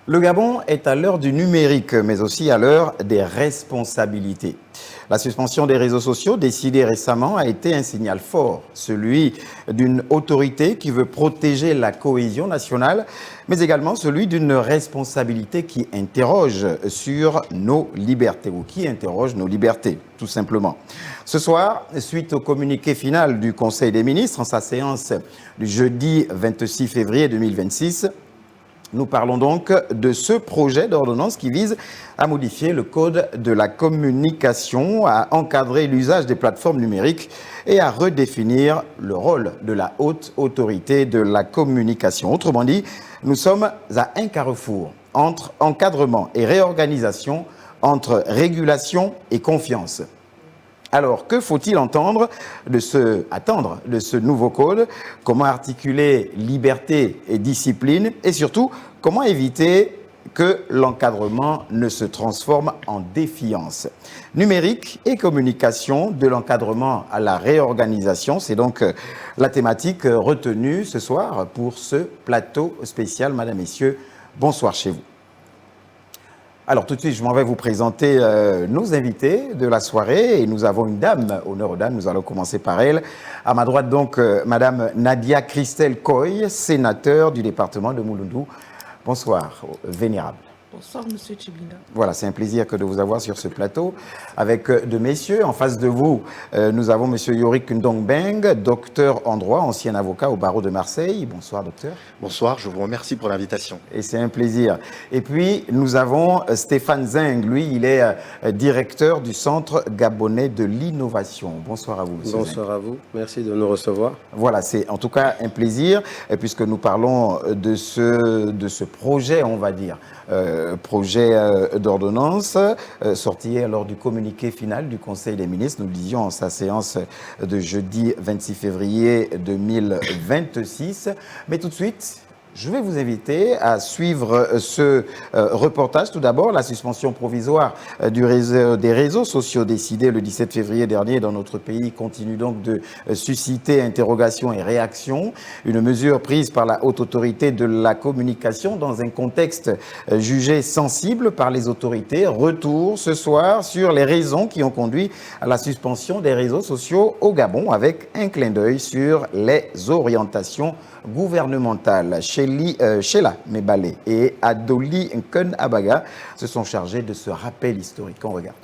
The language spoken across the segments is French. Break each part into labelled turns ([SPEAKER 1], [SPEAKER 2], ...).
[SPEAKER 1] Le Gabon est à l'heure du numérique, mais aussi à l'heure des responsabilités. La suspension des réseaux sociaux décidée récemment a été un signal fort, celui d'une autorité qui veut protéger la cohésion nationale, mais également celui d'une responsabilité qui interroge sur nos libertés, ou qui interroge nos libertés, tout simplement. Ce soir, suite au communiqué final du Conseil des ministres en sa séance du jeudi 26 février 2026, nous parlons donc de ce projet d'ordonnance qui vise à modifier le code de la communication, à encadrer l'usage des plateformes numériques et à redéfinir le rôle de la haute autorité de la communication. Autrement dit, nous sommes à un carrefour entre encadrement et réorganisation, entre régulation et confiance. Alors, que faut-il attendre de ce nouveau code? Comment articuler liberté et discipline? Et surtout, comment éviter que l'encadrement ne se transforme en défiance? Numérique et communication, de l'encadrement à la réorganisation, c'est donc la thématique retenue ce soir pour ce plateau spécial. Madame, Messieurs, bonsoir chez vous. Alors tout de suite, je m'en vais vous présenter nos invités de la soirée et nous avons une dame, honneur aux dames, nous allons commencer par elle. À ma droite donc, Madame Nadia Christelle Koy, sénateur du département de Mouloudou. Bonsoir, vénérable.
[SPEAKER 2] Bonsoir, Monsieur Tchiblinga.
[SPEAKER 1] Voilà, c'est un plaisir que de vous avoir sur ce plateau avec deux messieurs. En face de vous, nous avons Monsieur Yorik Ndongbeng, docteur en droit, ancien avocat au barreau de Marseille. Bonsoir, docteur.
[SPEAKER 3] Bonsoir, je vous remercie pour l'invitation.
[SPEAKER 1] Et c'est un plaisir. Et puis, nous avons Stéphane Zeng. Lui, il est directeur du Centre gabonais de l'innovation. Bonsoir à vous, monsieur
[SPEAKER 4] Bonsoir à vous. Merci de nous recevoir.
[SPEAKER 1] Voilà, c'est en tout cas un plaisir, puisque nous parlons de ce projet, on va dire, projet d'ordonnance sorti lors du communiqué final du Conseil des ministres, nous le disions en sa séance de jeudi 26 février 2026. Mais tout de suite, je vais vous inviter à suivre ce reportage. Tout d'abord, la suspension provisoire des réseaux sociaux décidée le 17 février dernier dans notre pays continue donc de susciter interrogations et réactions. Une mesure prise par la haute autorité de la communication dans un contexte jugé sensible par les autorités. Retour ce soir sur les raisons qui ont conduit à la suspension des réseaux sociaux au Gabon avec un clin d'œil sur les orientations gouvernementales. Sheila Mebale et Adoli Nkun Abaga se sont chargés de ce rappel historique. On regarde.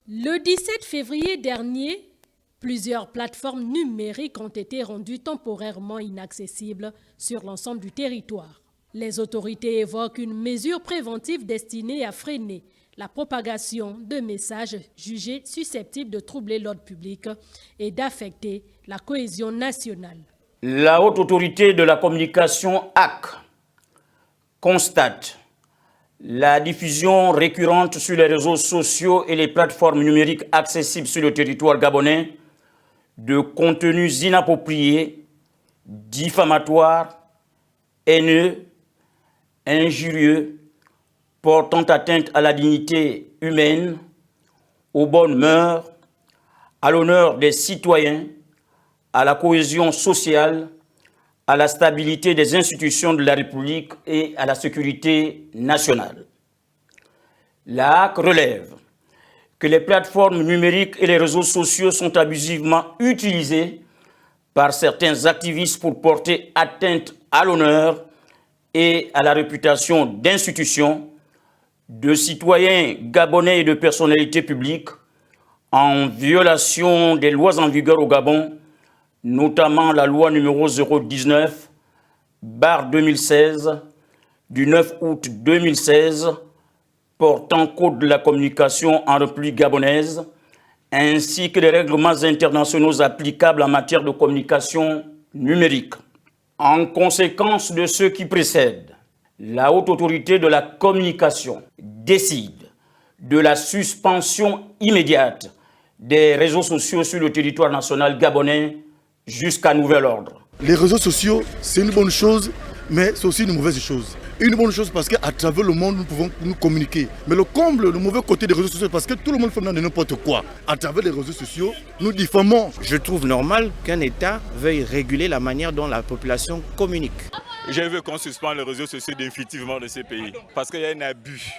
[SPEAKER 5] Le 17 février dernier, plusieurs plateformes numériques ont été rendues temporairement inaccessibles sur l'ensemble du territoire. Les autorités évoquent une mesure préventive destinée à freiner la propagation de messages jugés susceptibles de troubler l'ordre public et d'affecter la cohésion nationale.
[SPEAKER 6] La haute autorité de la communication HAC constate la diffusion récurrente sur les réseaux sociaux et les plateformes numériques accessibles sur le territoire gabonais de contenus inappropriés, diffamatoires, haineux, injurieux, portant atteinte à la dignité humaine, aux bonnes mœurs, à l'honneur des citoyens, à la cohésion sociale, à la stabilité des institutions de la République et à la sécurité nationale. La HAC relève que les plateformes numériques et les réseaux sociaux sont abusivement utilisés par certains activistes pour porter atteinte à l'honneur et à la réputation d'institutions, de citoyens gabonais et de personnalités publiques en violation des lois en vigueur au Gabon, notamment la loi numéro 019/2016 du 9 août 2016 portant code de la communication en République gabonaise, ainsi que les règlements internationaux applicables en matière de communication numérique. En conséquence de ce qui précède, la haute autorité de la communication décide de la suspension immédiate des réseaux sociaux sur le territoire national gabonais jusqu'à nouvel ordre.
[SPEAKER 7] Les réseaux sociaux, c'est une bonne chose, mais c'est aussi une mauvaise chose. Une bonne chose parce qu'à travers le monde, nous pouvons nous communiquer. Mais le comble, le mauvais côté des réseaux sociaux, parce que tout le monde fait de n'importe quoi. À travers les réseaux sociaux, nous diffamons.
[SPEAKER 8] Je trouve normal qu'un État veuille réguler la manière dont la population communique.
[SPEAKER 2] Je veux qu'on suspende les réseaux sociaux définitivement de ces pays parce qu'il y a un abus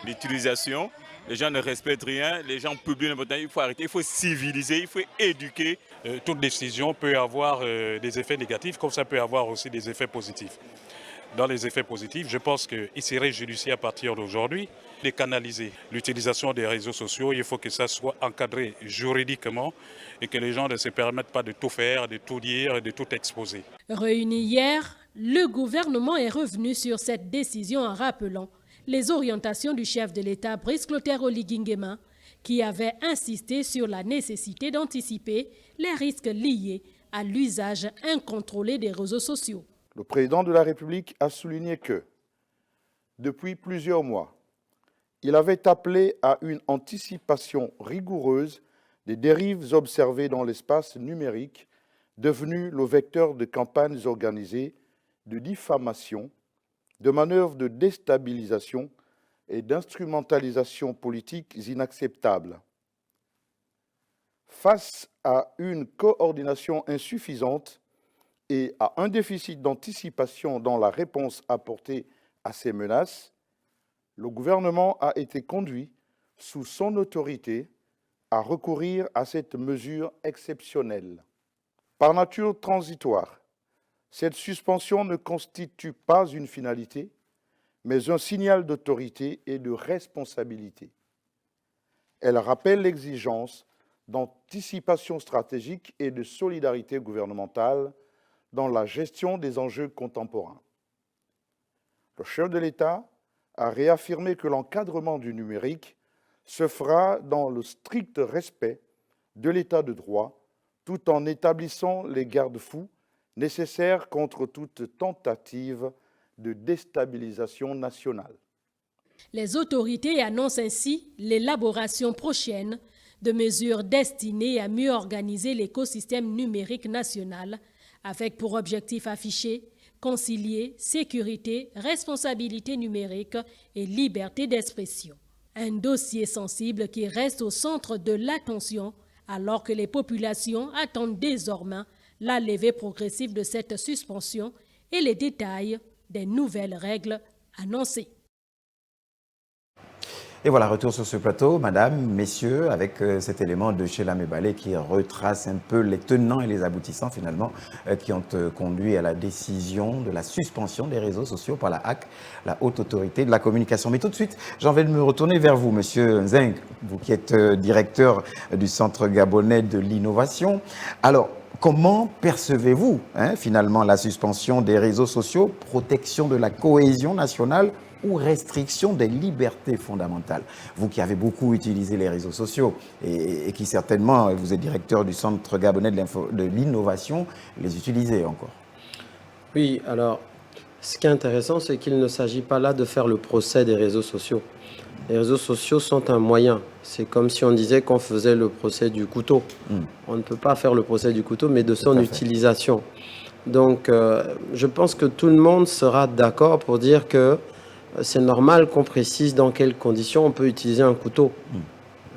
[SPEAKER 2] d'utilisation. Les gens ne respectent rien, les gens publient n'importe quoi. Il faut arrêter, il faut civiliser, il faut éduquer.
[SPEAKER 8] Toute décision peut avoir des effets négatifs, comme ça peut avoir aussi des effets positifs. Dans les effets positifs, je pense qu'il serait judicieux à partir d'aujourd'hui de canaliser l'utilisation des réseaux sociaux. Il faut que ça soit encadré juridiquement et que les gens ne se permettent pas de tout faire, de tout dire, de tout exposer.
[SPEAKER 5] Réuni hier, le gouvernement est revenu sur cette décision en rappelant les orientations du chef de l'État, Brice Clotaire Oligui Nguema, qui avait insisté sur la nécessité d'anticiper les risques liés à l'usage incontrôlé des réseaux sociaux.
[SPEAKER 9] Le président de la République a souligné que, depuis plusieurs mois, il avait appelé à une anticipation rigoureuse des dérives observées dans l'espace numérique, devenu le vecteur de campagnes organisées, de diffamation, de manœuvres de déstabilisation et d'instrumentalisation politique inacceptables. Face à une coordination insuffisante et à un déficit d'anticipation dans la réponse apportée à ces menaces, le gouvernement a été conduit, sous son autorité, à recourir à cette mesure exceptionnelle. Par nature transitoire, cette suspension ne constitue pas une finalité, mais un signal d'autorité et de responsabilité. Elle rappelle l'exigence d'anticipation stratégique et de solidarité gouvernementale dans la gestion des enjeux contemporains. Le chef de l'État a réaffirmé que l'encadrement du numérique se fera dans le strict respect de l'État de droit, tout en établissant les garde-fous nécessaires contre toute tentative de déstabilisation nationale.
[SPEAKER 5] Les autorités annoncent ainsi l'élaboration prochaine de mesures destinées à mieux organiser l'écosystème numérique national, avec pour objectif affiché concilier sécurité, responsabilité numérique et liberté d'expression. Un dossier sensible qui reste au centre de l'attention alors que les populations attendent désormais la levée progressive de cette suspension et les détails des nouvelles règles annoncées.
[SPEAKER 1] Et voilà, retour sur ce plateau, madame, messieurs, avec cet élément de Sheila Mebale qui retrace un peu les tenants et les aboutissants finalement qui ont conduit à la décision de la suspension des réseaux sociaux par la HAC, la Haute Autorité de la Communication. Mais tout de suite, j'ai envie de me retourner vers vous, monsieur Nzeng, vous qui êtes directeur du Centre gabonais de l'innovation. Alors, comment percevez-vous finalement la suspension des réseaux sociaux, protection de la cohésion nationale ou restriction des libertés fondamentales? Vous qui avez beaucoup utilisé les réseaux sociaux et qui certainement, vous êtes directeur du Centre gabonais de l'innovation, les utilisez encore.
[SPEAKER 4] Oui, alors, ce qui est intéressant, c'est qu'il ne s'agit pas là de faire le procès des réseaux sociaux. Les réseaux sociaux sont un moyen. C'est comme si on disait qu'on faisait le procès du couteau. On ne peut pas faire le procès du couteau, mais de son utilisation. Donc, je pense que tout le monde sera d'accord pour dire que c'est normal qu'on précise dans quelles conditions on peut utiliser un couteau.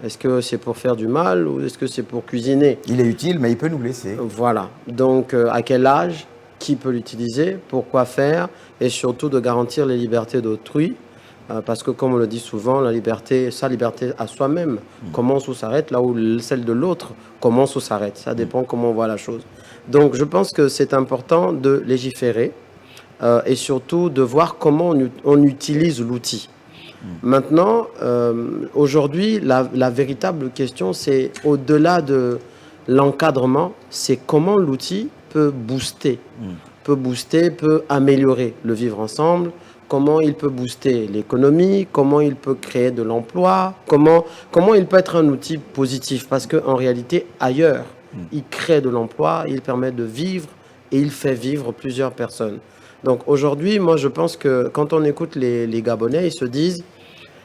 [SPEAKER 4] Est-ce que c'est pour faire du mal ou est-ce que c'est pour cuisiner?
[SPEAKER 1] Il est utile, mais il peut nous blesser.
[SPEAKER 4] Voilà. Donc, à quel âge? Qui peut l'utiliser? Pourquoi faire? Et surtout de garantir les libertés d'autrui. Parce que, comme on le dit souvent, la liberté, sa liberté à soi-même commence ou s'arrête, là où celle de l'autre commence ou s'arrête. Ça dépend comment on voit la chose. Donc, je pense que c'est important de légiférer. Et surtout de voir comment on utilise l'outil. Maintenant, aujourd'hui, la véritable question, c'est au-delà de l'encadrement, c'est comment l'outil peut booster, peut améliorer le vivre ensemble, comment il peut booster l'économie, comment il peut créer de l'emploi, comment il peut être un outil positif, parce qu'en réalité, ailleurs, il crée de l'emploi, il permet de vivre et il fait vivre plusieurs personnes. Donc aujourd'hui, moi je pense que quand on écoute les Gabonais, ils se disent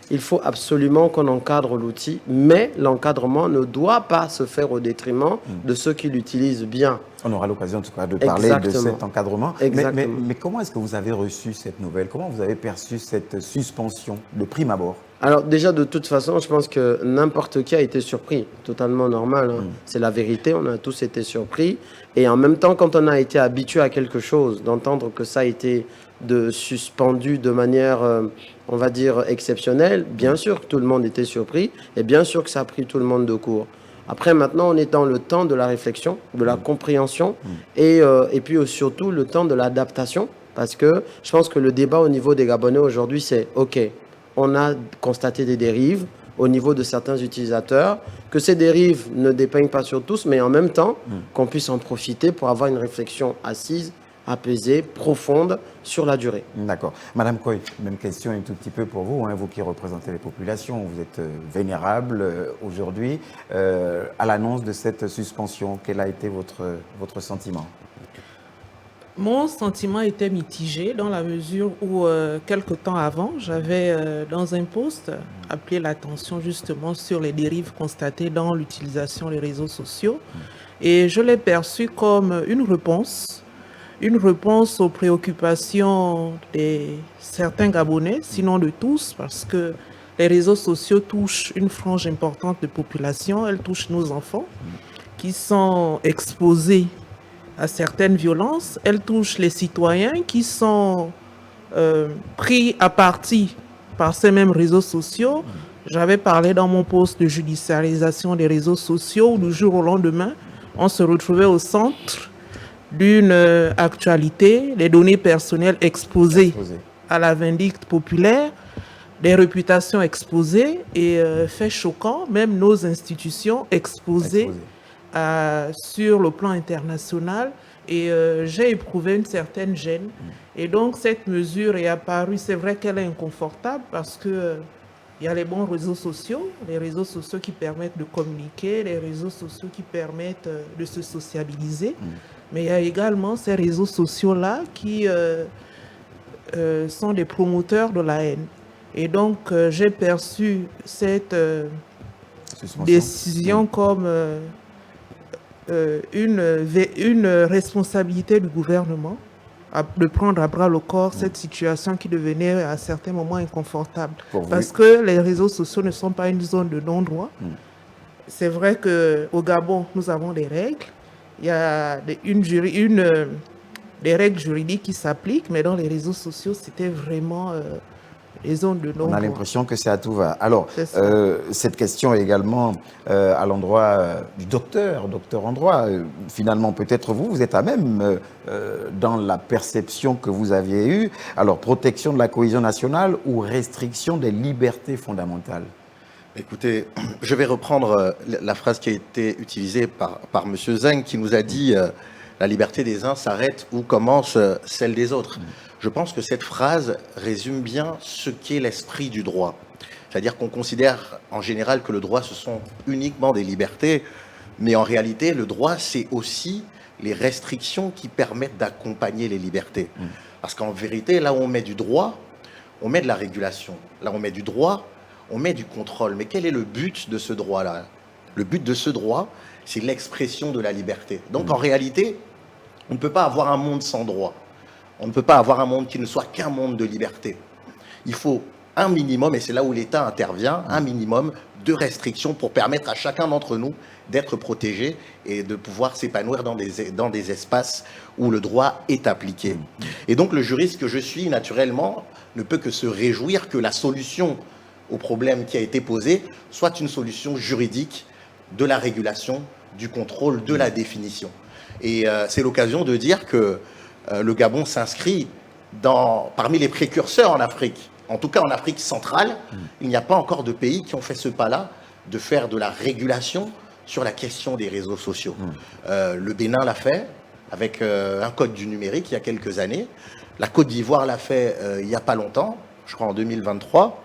[SPEAKER 4] il faut absolument qu'on encadre l'outil, mais l'encadrement ne doit pas se faire au détriment de ceux qui l'utilisent bien.
[SPEAKER 1] On aura l'occasion en tout cas de parler de cet encadrement. Mais comment est-ce que vous avez reçu cette nouvelle? Comment vous avez perçu cette suspension de prime abord?
[SPEAKER 4] Alors déjà, de toute façon, je pense que n'importe qui a été surpris, totalement normal. Hein. C'est la vérité, on a tous été surpris. Et en même temps, quand on a été habitué à quelque chose, d'entendre que ça a été suspendu de manière, on va dire, exceptionnelle, bien sûr que tout le monde était surpris et bien sûr que ça a pris tout le monde de court. Après, maintenant, on est dans le temps de la réflexion, de la compréhension et puis surtout le temps de l'adaptation, parce que je pense que le débat au niveau des Gabonais aujourd'hui, c'est OK. On a constaté des dérives au niveau de certains utilisateurs, que ces dérives ne dépeignent pas sur tous, mais en même temps, qu'on puisse en profiter pour avoir une réflexion assise, apaisée, profonde sur la durée.
[SPEAKER 1] D'accord. Madame Koy, même question un tout petit peu pour vous, hein, vous qui représentez les populations, vous êtes vénérable aujourd'hui. À l'annonce de cette suspension, quel a été votre sentiment ?
[SPEAKER 10] Mon sentiment était mitigé dans la mesure où, quelque temps avant, j'avais, dans un post, appelé l'attention justement sur les dérives constatées dans l'utilisation des réseaux sociaux. Et je l'ai perçu comme une réponse aux préoccupations de certains Gabonais, sinon de tous, parce que les réseaux sociaux touchent une frange importante de population, elles touchent nos enfants qui sont exposés à certaines violences, elles touchent les citoyens qui sont pris à partie par ces mêmes réseaux sociaux. J'avais parlé dans mon post de judiciarisation des réseaux sociaux où du jour au lendemain, on se retrouvait au centre d'une actualité, les données personnelles exposées à la vindicte populaire, des réputations exposées et fait choquant, même nos institutions exposées. Sur le plan international et j'ai éprouvé une certaine gêne et donc cette mesure est apparue, c'est vrai qu'elle est inconfortable parce que il y a les bons réseaux sociaux qui permettent de communiquer, les réseaux sociaux qui permettent de se sociabiliser, mais il y a également ces réseaux sociaux-là qui sont des promoteurs de la haine et donc j'ai perçu cette décision comme une responsabilité du gouvernement de prendre à bras le corps cette situation qui devenait à certains moments inconfortable. Parce que les réseaux sociaux ne sont pas une zone de non-droit. C'est vrai qu'au Gabon, nous avons des règles. Il y a des règles juridiques qui s'appliquent, mais dans les réseaux sociaux, c'était vraiment les zones de non-droit.
[SPEAKER 1] On a l'impression que c'est à tout va. Alors, cette question est également à l'endroit du docteur en droit. Finalement, peut-être vous êtes à même dans la perception que vous aviez eue. Alors, protection de la cohésion nationale ou restriction des libertés fondamentales?
[SPEAKER 3] Écoutez, je vais reprendre la phrase qui a été utilisée par M. Zeng qui nous a dit la liberté des uns s'arrête où commence celle des autres. Je pense que cette phrase résume bien ce qu'est l'esprit du droit. C'est-à-dire qu'on considère en général que le droit, ce sont uniquement des libertés, mais en réalité, le droit, c'est aussi les restrictions qui permettent d'accompagner les libertés. Parce qu'en vérité, là où on met du droit, on met de la régulation. Là où on met du droit, on met du contrôle. Mais quel est le but de ce droit-là? Le but de ce droit, c'est l'expression de la liberté. Donc en réalité, on ne peut pas avoir un monde sans droit. On ne peut pas avoir un monde qui ne soit qu'un monde de liberté. Il faut un minimum, et c'est là où l'État intervient, un minimum de restrictions pour permettre à chacun d'entre nous d'être protégé et de pouvoir s'épanouir dans des espaces où le droit est appliqué. Et donc le juriste que je suis, naturellement, ne peut que se réjouir que la solution au problème qui a été posé soit une solution juridique de la régulation, du contrôle, de la définition. Et c'est l'occasion de dire que le Gabon s'inscrit parmi les précurseurs en Afrique. En tout cas, en Afrique centrale, il n'y a pas encore de pays qui ont fait ce pas-là, de faire de la régulation sur la question des réseaux sociaux. Le Bénin l'a fait avec un code du numérique il y a quelques années. La Côte d'Ivoire l'a fait il n'y a pas longtemps, je crois en 2023.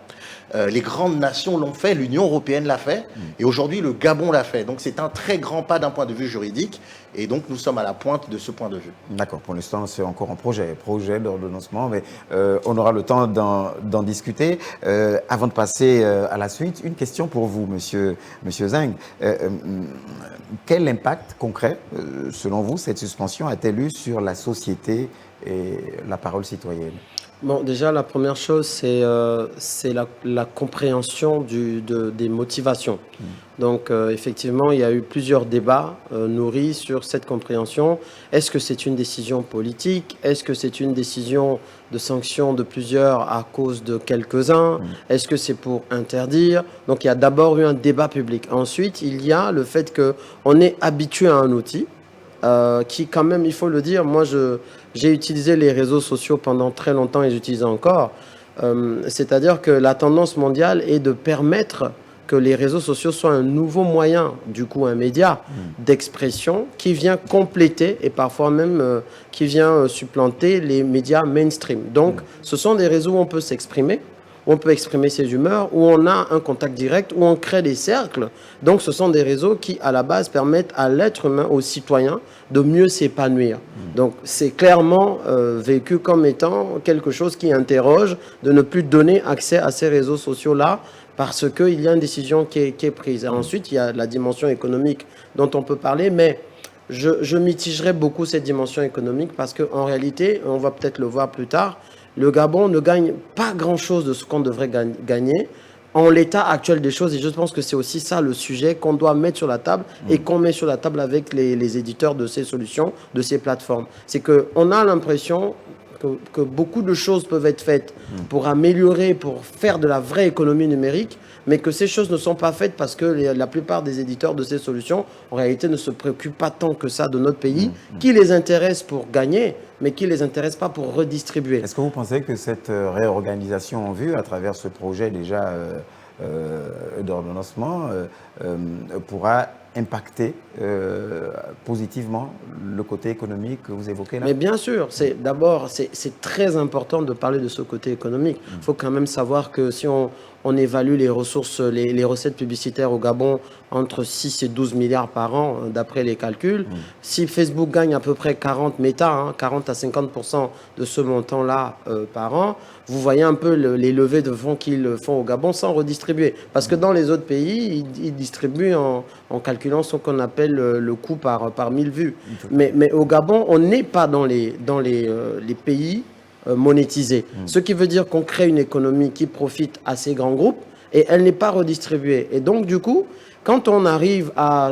[SPEAKER 3] Les grandes nations l'ont fait, l'Union européenne l'a fait, et aujourd'hui le Gabon l'a fait. Donc c'est un très grand pas d'un point de vue juridique, et donc nous sommes à la pointe de ce point de vue.
[SPEAKER 1] D'accord, pour l'instant c'est encore un projet d'ordonnancement, mais on aura le temps d'en discuter. Avant de passer à la suite, une question pour vous, monsieur Zeng. Quel impact concret, selon vous, cette suspension a-t-elle eu sur la société et la parole citoyenne?
[SPEAKER 4] Bon, déjà, la première chose, c'est la compréhension des motivations. Donc, effectivement, il y a eu plusieurs débats nourris sur cette compréhension. Est-ce que c'est une décision politique? Est-ce que c'est une décision de sanction de plusieurs à cause de quelques-uns? Est-ce que c'est pour interdire? Donc, il y a d'abord eu un débat public. Ensuite, il y a le fait qu'on est habitué à un outil qui, quand même, il faut le dire, moi, j'ai utilisé les réseaux sociaux pendant très longtemps et j'utilise encore. C'est-à-dire que la tendance mondiale est de permettre que les réseaux sociaux soient un nouveau moyen, du coup un média d'expression qui vient compléter et parfois même qui vient supplanter les médias mainstream. Donc, ce sont des réseaux où on peut s'exprimer, où on peut exprimer ses humeurs, où on a un contact direct, où on crée des cercles. Donc, ce sont des réseaux qui, à la base, permettent à l'être humain, aux citoyens, de mieux s'épanouir. Donc, c'est clairement vécu comme étant quelque chose qui interroge de ne plus donner accès à ces réseaux sociaux-là parce qu'il y a une décision qui est prise. Et ensuite, il y a la dimension économique dont on peut parler, mais je mitigerai beaucoup cette dimension économique parce qu'en réalité, on va peut-être le voir plus tard, le Gabon ne gagne pas grand-chose de ce qu'on devrait gagner en l'état actuel des choses. Et je pense que c'est aussi ça le sujet qu'on doit mettre sur la table et qu'on met sur la table avec les éditeurs de ces solutions, de ces plateformes. C'est qu'on a l'impression que beaucoup de choses peuvent être faites pour améliorer, pour faire de la vraie économie numérique, mais que ces choses ne sont pas faites parce que la plupart des éditeurs de ces solutions, en réalité, ne se préoccupent pas tant que ça de notre pays, qui les intéresse pour gagner, mais qui ne les intéresse pas pour redistribuer.
[SPEAKER 1] Est-ce que vous pensez que cette réorganisation en vue, à travers ce projet déjà d'ordonnancement, pourra impacter positivement le côté économique que vous évoquez là?
[SPEAKER 4] Mais bien sûr, c'est très important de parler de ce côté économique. Il faut quand même savoir que si on évalue les ressources, les recettes publicitaires au Gabon entre 6 et 12 milliards par an, d'après les calculs. Si Facebook gagne à peu près 40 à 50% de ce montant-là par an, vous voyez un peu les levées de fonds qu'ils font au Gabon sans redistribuer. Parce que dans les autres pays, ils distribuent en calculant ce qu'on appelle le coût par 1000 vues. Mais au Gabon, on n'est pas dans les pays monétisée. Ce qui veut dire qu'on crée une économie qui profite à ces grands groupes et elle n'est pas redistribuée. Et donc, du coup, quand on arrive à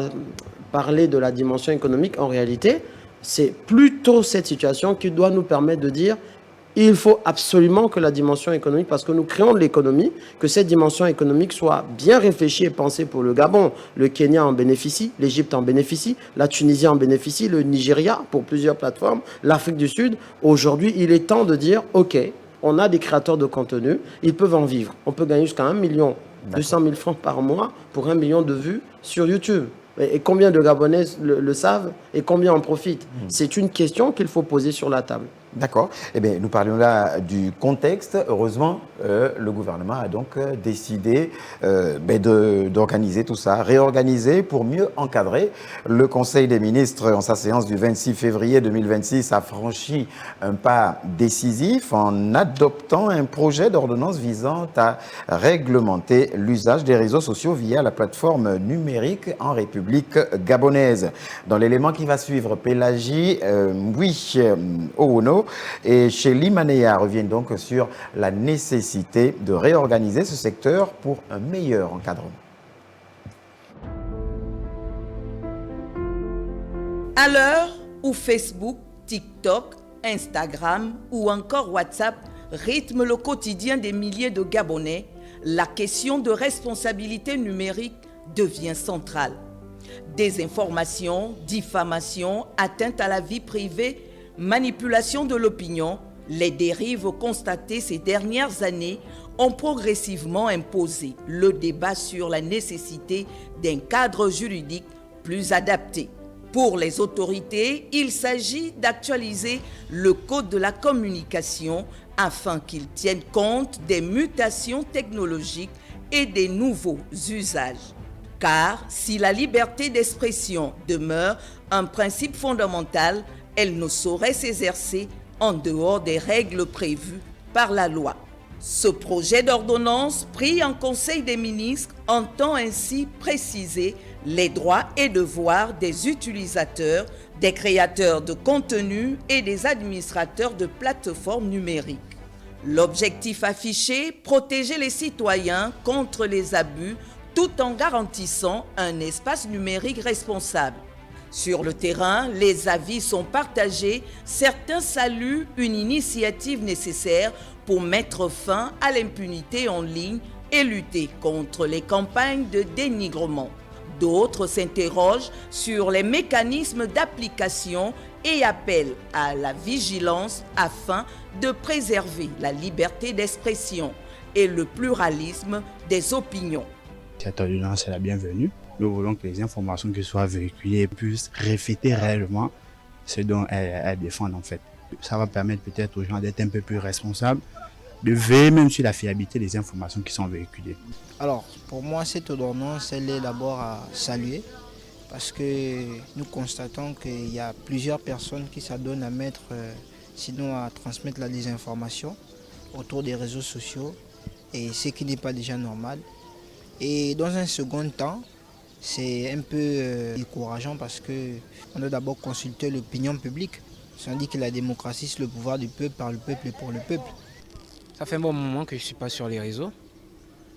[SPEAKER 4] parler de la dimension économique, en réalité, c'est plutôt cette situation qui doit nous permettre de dire il faut absolument que la dimension économique, parce que nous créons de l'économie, que cette dimension économique soit bien réfléchie et pensée pour le Gabon. Le Kenya en bénéficie, l'Égypte en bénéficie, la Tunisie en bénéficie, le Nigeria pour plusieurs plateformes, l'Afrique du Sud. Aujourd'hui, il est temps de dire, OK, on a des créateurs de contenu, ils peuvent en vivre. On peut gagner jusqu'à 1,2 million francs par mois pour 1 million de vues sur YouTube. Et combien de Gabonais le savent et combien en profitent? C'est une question qu'il faut poser sur la table.
[SPEAKER 1] D'accord. Eh bien, nous parlions là du contexte. Heureusement, le gouvernement a donc décidé d'organiser tout ça, réorganiser pour mieux encadrer. Le Conseil des ministres, en sa séance du 26 février 2026, a franchi un pas décisif en adoptant un projet d'ordonnance visant à réglementer l'usage des réseaux sociaux via la plateforme numérique en République gabonaise. Dans l'élément qui va suivre, Pélagie Oono et chez Limanea reviennent donc sur la nécessité de réorganiser ce secteur pour un meilleur encadrement.
[SPEAKER 11] À l'heure où Facebook, TikTok, Instagram ou encore WhatsApp rythment le quotidien des milliers de Gabonais, la question de responsabilité numérique devient centrale. Désinformation, diffamation, atteinte à la vie privée, manipulation de l'opinion, les dérives constatées ces dernières années ont progressivement imposé le débat sur la nécessité d'un cadre juridique plus adapté. Pour les autorités, il s'agit d'actualiser le code de la communication afin qu'il tienne compte des mutations technologiques et des nouveaux usages. Car si la liberté d'expression demeure un principe fondamental, elle ne saurait s'exercer en dehors des règles prévues par la loi. Ce projet d'ordonnance pris en Conseil des ministres entend ainsi préciser les droits et devoirs des utilisateurs, des créateurs de contenu et des administrateurs de plateformes numériques. L'objectif affiché, protéger les citoyens contre les abus tout en garantissant un espace numérique responsable. Sur le terrain, les avis sont partagés. Certains saluent une initiative nécessaire pour mettre fin à l'impunité en ligne et lutter contre les campagnes de dénigrement. D'autres s'interrogent sur les mécanismes d'application et appellent à la vigilance afin de préserver la liberté d'expression et le pluralisme des opinions.
[SPEAKER 12] Cette ordonnance est la bienvenue. Nous voulons que les informations qui soient véhiculées puissent refléter réellement ce dont elles défendent en fait. Ça va permettre peut-être aux gens d'être un peu plus responsables, de veiller même sur la fiabilité des informations qui sont véhiculées.
[SPEAKER 13] Alors, pour moi, cette ordonnance, elle est d'abord à saluer parce que nous constatons qu'il y a plusieurs personnes qui s'adonnent à mettre, sinon à transmettre la désinformation autour des réseaux sociaux, et ce qui n'est pas déjà normal. Et dans un second temps, c'est un peu décourageant parce qu'on doit d'abord consulter l'opinion publique. On dit que la démocratie, c'est le pouvoir du peuple, par le peuple et pour le peuple.
[SPEAKER 14] Ça fait un bon moment que je ne suis pas sur les réseaux.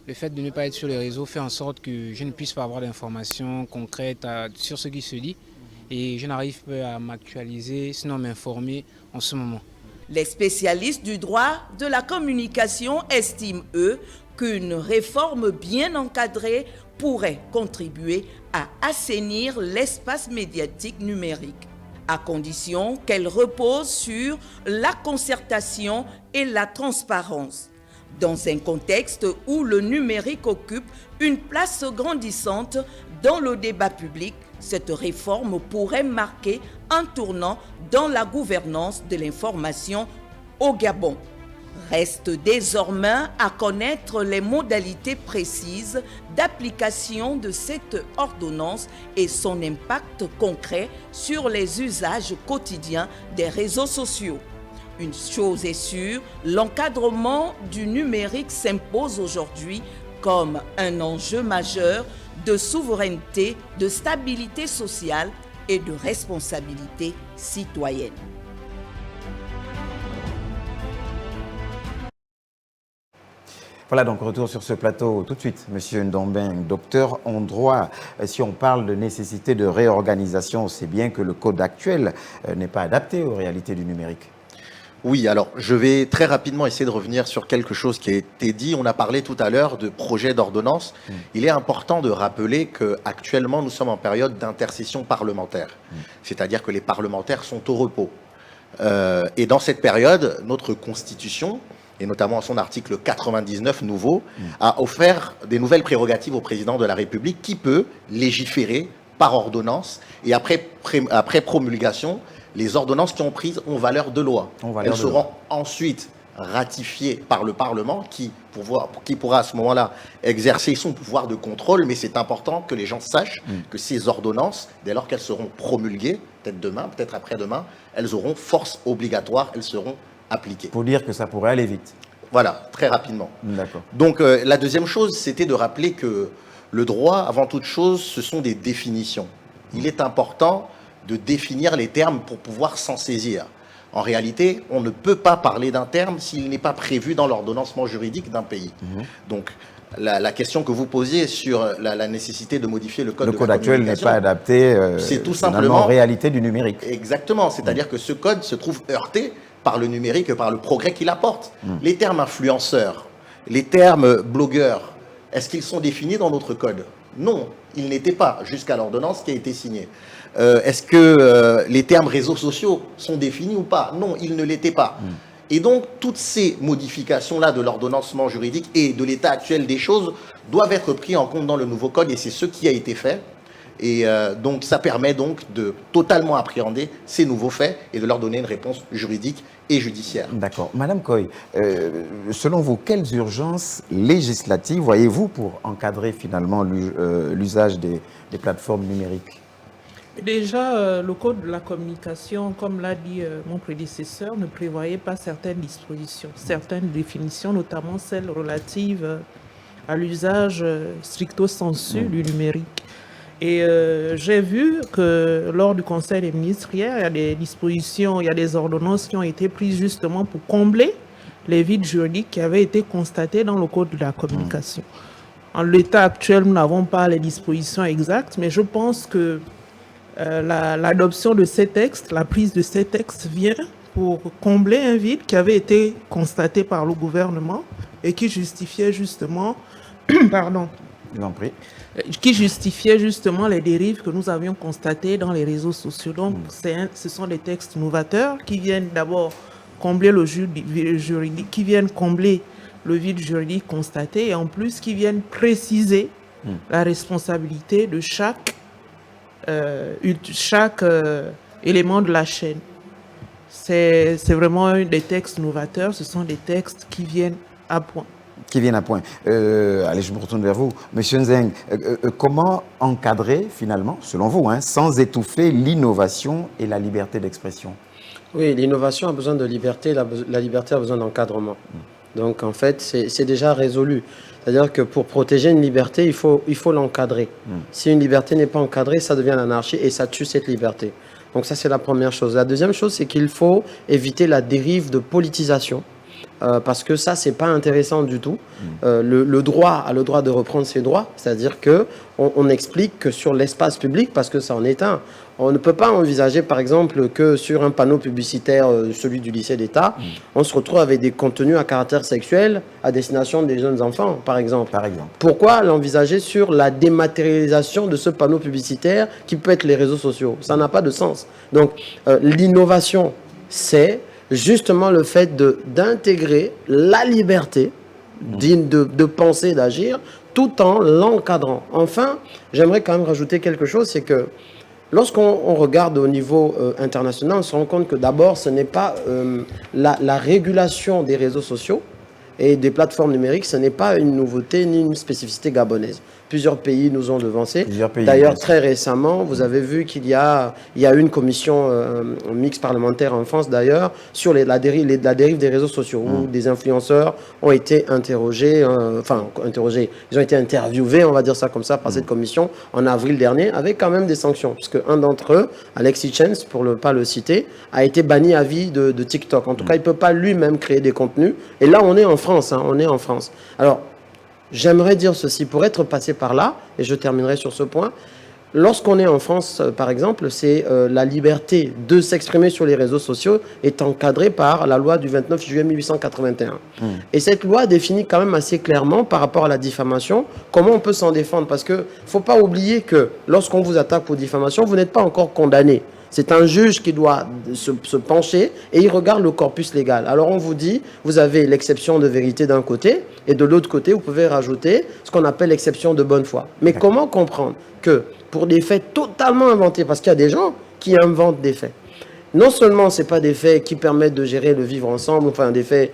[SPEAKER 14] Le fait de ne pas être sur les réseaux fait en sorte que je ne puisse pas avoir d'informations concrètes sur ce qui se dit. Et je n'arrive pas à m'actualiser, sinon m'informer en ce moment.
[SPEAKER 11] Les spécialistes du droit de la communication estiment, eux, qu'une réforme bien encadrée pourrait contribuer à assainir l'espace médiatique numérique, à condition qu'elle repose sur la concertation et la transparence. Dans un contexte où le numérique occupe une place grandissante dans le débat public, cette réforme pourrait marquer un tournant dans la gouvernance de l'information au Gabon. Reste désormais à connaître les modalités précises d'application de cette ordonnance et son impact concret sur les usages quotidiens des réseaux sociaux. Une chose est sûre, l'encadrement du numérique s'impose aujourd'hui comme un enjeu majeur de souveraineté, de stabilité sociale et de responsabilité citoyenne.
[SPEAKER 1] Voilà, donc retour sur ce plateau tout de suite, Monsieur Ndombeng, docteur en droit. Si on parle de nécessité de réorganisation, c'est bien que le code actuel n'est pas adapté aux réalités du numérique.
[SPEAKER 3] Oui, alors je vais très rapidement essayer de revenir sur quelque chose qui a été dit. On a parlé tout à l'heure de projet d'ordonnance. Il est important de rappeler qu'actuellement, nous sommes en période d'intercession parlementaire. C'est-à-dire que les parlementaires sont au repos. Et dans cette période, notre Constitution, et notamment son article 99 nouveau, a offert des nouvelles prérogatives au président de la République qui peut légiférer par ordonnance. Et après promulgation, les ordonnances qui ont prises ont valeur de loi. Elles seront ensuite ratifiées par le Parlement qui pourra à ce moment-là exercer son pouvoir de contrôle. Mais c'est important que les gens sachent que ces ordonnances, dès lors qu'elles seront promulguées, peut-être demain, peut-être après-demain, elles auront force obligatoire, elles seront appliquées.
[SPEAKER 1] Pour dire que ça pourrait aller vite.
[SPEAKER 3] Voilà, très rapidement.
[SPEAKER 1] D'accord.
[SPEAKER 3] Donc la deuxième chose, c'était de rappeler que le droit, avant toute chose, ce sont des définitions. Il est important de définir les termes pour pouvoir s'en saisir. En réalité, on ne peut pas parler d'un terme s'il n'est pas prévu dans l'ordonnancement juridique d'un pays. Donc, la question que vous posiez sur la nécessité de modifier le code de la communication,
[SPEAKER 1] actuel n'est pas adapté
[SPEAKER 3] c'est tout simplement
[SPEAKER 1] aux réalités du numérique.
[SPEAKER 3] Exactement, c'est-à-dire que ce code se trouve heurté par le numérique et par le progrès qu'il apporte. Les termes influenceurs, les termes blogueurs, est-ce qu'ils sont définis dans notre code? Non, ils n'étaient pas jusqu'à l'ordonnance qui a été signée. Est-ce que les termes réseaux sociaux sont définis ou pas? Non, ils ne l'étaient pas. Et donc, toutes ces modifications-là de l'ordonnancement juridique et de l'état actuel des choses doivent être prises en compte dans le nouveau code et c'est ce qui a été fait. Et donc, ça permet donc de totalement appréhender ces nouveaux faits et de leur donner une réponse juridique et judiciaire.
[SPEAKER 1] D'accord. Madame Coy, selon vous, quelles urgences législatives voyez-vous pour encadrer finalement l'usage des plateformes numériques?
[SPEAKER 10] Déjà, le code de la communication, comme l'a dit mon prédécesseur, ne prévoyait pas certaines dispositions, certaines définitions, notamment celles relatives à l'usage stricto sensu du numérique. Et j'ai vu que lors du Conseil des ministres hier, il y a des dispositions, il y a des ordonnances qui ont été prises justement pour combler les vides juridiques qui avaient été constatés dans le code de la communication. En l'état actuel, nous n'avons pas les dispositions exactes, mais je pense que l'adoption de ces textes, la prise de ces textes vient pour combler un vide qui avait été constaté par le gouvernement et qui justifiait justement, pardon,
[SPEAKER 1] je vous en prie,
[SPEAKER 10] qui justifiait justement les dérives que nous avions constatées dans les réseaux sociaux. Donc, ce sont des textes novateurs qui viennent d'abord combler le vide juridique, qui viennent combler le vide juridique constaté et en plus qui viennent préciser la responsabilité de chaque élément de la chaîne. C'est vraiment des textes novateurs, ce sont des textes qui viennent à point.
[SPEAKER 1] Allez, je me retourne vers vous. Monsieur Nzeng, comment encadrer finalement, selon vous, sans étouffer l'innovation et la liberté d'expression?
[SPEAKER 4] Oui, l'innovation a besoin de liberté, la liberté a besoin d'encadrement. Donc en fait, c'est déjà résolu. C'est-à-dire que pour protéger une liberté, il faut l'encadrer. Si une liberté n'est pas encadrée, ça devient l'anarchie et ça tue cette liberté. Donc ça, c'est la première chose. La deuxième chose, c'est qu'il faut éviter la dérive de politisation. Parce que ça, c'est pas intéressant du tout. Le droit a le droit de reprendre ses droits, c'est-à-dire que on explique que sur l'espace public, parce que ça en est un, on ne peut pas envisager, par exemple, que sur un panneau publicitaire, celui du lycée d'État, on se retrouve avec des contenus à caractère sexuel à destination des jeunes enfants, par exemple. Pourquoi l'envisager sur la dématérialisation de ce panneau publicitaire qui peut être les réseaux sociaux? Ça n'a pas de sens. Donc, l'innovation, c'est justement le fait d'intégrer la liberté de penser, d'agir, tout en l'encadrant. Enfin, j'aimerais quand même rajouter quelque chose, c'est que lorsqu'on regarde au niveau international, on se rend compte que d'abord, ce n'est pas la régulation des réseaux sociaux et des plateformes numériques, ce n'est pas une nouveauté ni une spécificité gabonaise. Plusieurs pays nous ont devancés. D'ailleurs, très récemment, vous avez vu qu'il y a une commission mixte parlementaire en France, d'ailleurs, sur la dérive des réseaux sociaux, où des influenceurs ont été interrogés, ils ont été interviewés, on va dire ça comme ça, par cette commission en avril dernier, avec quand même des sanctions, puisque un d'entre eux, Alexis Chance, pour ne pas le citer, a été banni à vie de TikTok. En tout cas, il ne peut pas lui-même créer des contenus. Et là, on est en France, on est en France. Alors, j'aimerais dire ceci, pour être passé par là, et je terminerai sur ce point, lorsqu'on est en France, par exemple, c'est la liberté de s'exprimer sur les réseaux sociaux est encadrée par la loi du 29 juillet 1881. Et cette loi définit quand même assez clairement par rapport à la diffamation, comment on peut s'en défendre. Parce qu'il ne faut pas oublier que lorsqu'on vous attaque pour diffamation, vous n'êtes pas encore condamné. C'est un juge qui doit se pencher et il regarde le corpus légal. Alors on vous dit, vous avez l'exception de vérité d'un côté et de l'autre côté, vous pouvez rajouter ce qu'on appelle l'exception de bonne foi. Mais comment comprendre que pour des faits totalement inventés, parce qu'il y a des gens qui inventent des faits, non seulement ce n'est pas des faits qui permettent de gérer le vivre ensemble, enfin des faits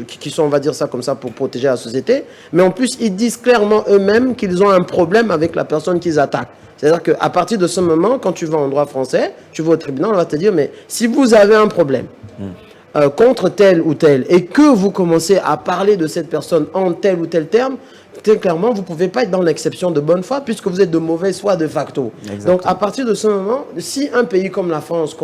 [SPEAKER 4] qui sont, on va dire ça comme ça, pour protéger la société, mais en plus ils disent clairement eux-mêmes qu'ils ont un problème avec la personne qu'ils attaquent. C'est-à-dire qu'à partir de ce moment, quand tu vas en droit français, tu vas au tribunal, on va te dire, mais si vous avez un problème contre tel ou tel, et que vous commencez à parler de cette personne en tel ou tel terme, très clairement, vous ne pouvez pas être dans l'exception de bonne foi, puisque vous êtes de mauvaise foi de facto. Exactement. Donc à partir de ce moment, si un pays comme la France,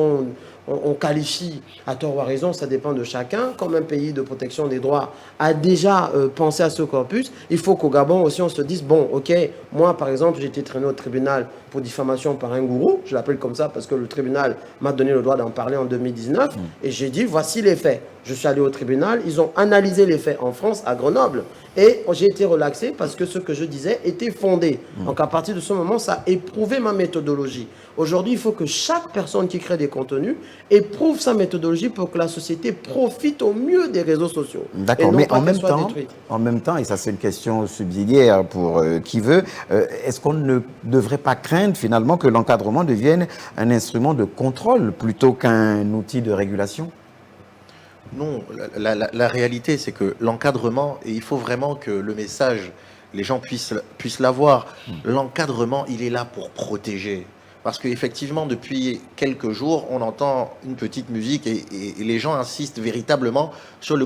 [SPEAKER 4] on qualifie à tort ou à raison, ça dépend de chacun, comme un pays de protection des droits a déjà pensé à ce corpus, il faut qu'au Gabon aussi on se dise, bon, ok, moi par exemple, j'ai été traîné au tribunal pour diffamation par un gourou, je l'appelle comme ça parce que le tribunal m'a donné le droit d'en parler en 2019, et j'ai dit, voici les faits. Je suis allé au tribunal, ils ont analysé les faits en France, à Grenoble, et j'ai été relaxé parce que ce que je disais était fondé. Donc à partir de ce moment, ça a éprouvé ma méthodologie. Aujourd'hui, il faut que chaque personne qui crée des contenus éprouve sa méthodologie pour que la société profite au mieux des réseaux sociaux.
[SPEAKER 1] D'accord, mais en même temps, et ça c'est une question subsidiaire pour qui veut, est-ce qu'on ne devrait pas craindre finalement que l'encadrement devienne un instrument de contrôle plutôt qu'un outil de régulation ?
[SPEAKER 3] Non, la réalité, c'est que l'encadrement, et il faut vraiment que le message, les gens puissent l'avoir, l'encadrement, il est là pour protéger. Parce qu'effectivement, depuis quelques jours, on entend une petite musique et les gens insistent véritablement sur le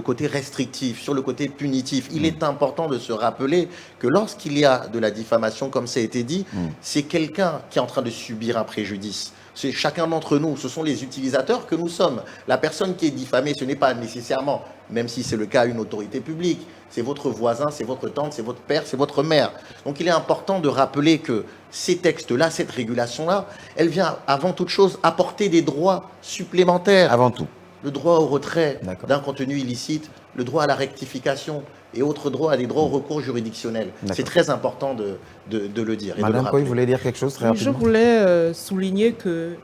[SPEAKER 3] côté restrictif, sur le côté punitif. Il est important de se rappeler que lorsqu'il y a de la diffamation, comme ça a été dit, c'est quelqu'un qui est en train de subir un préjudice. C'est chacun d'entre nous, ce sont les utilisateurs que nous sommes. La personne qui est diffamée, ce n'est pas nécessairement même si c'est le cas à une autorité publique. C'est votre voisin, c'est votre tante, c'est votre père, c'est votre mère. Donc il est important de rappeler que ces textes-là, cette régulation-là, elle vient avant toute chose apporter des droits supplémentaires.
[SPEAKER 1] Avant tout.
[SPEAKER 3] Le droit au retrait d'un contenu illicite, le droit à la rectification et autres droits, des droits au recours juridictionnel. C'est très important de le dire.
[SPEAKER 1] Madame Koy, vous voulez dire quelque chose très rapidement?
[SPEAKER 10] Je voulais souligner que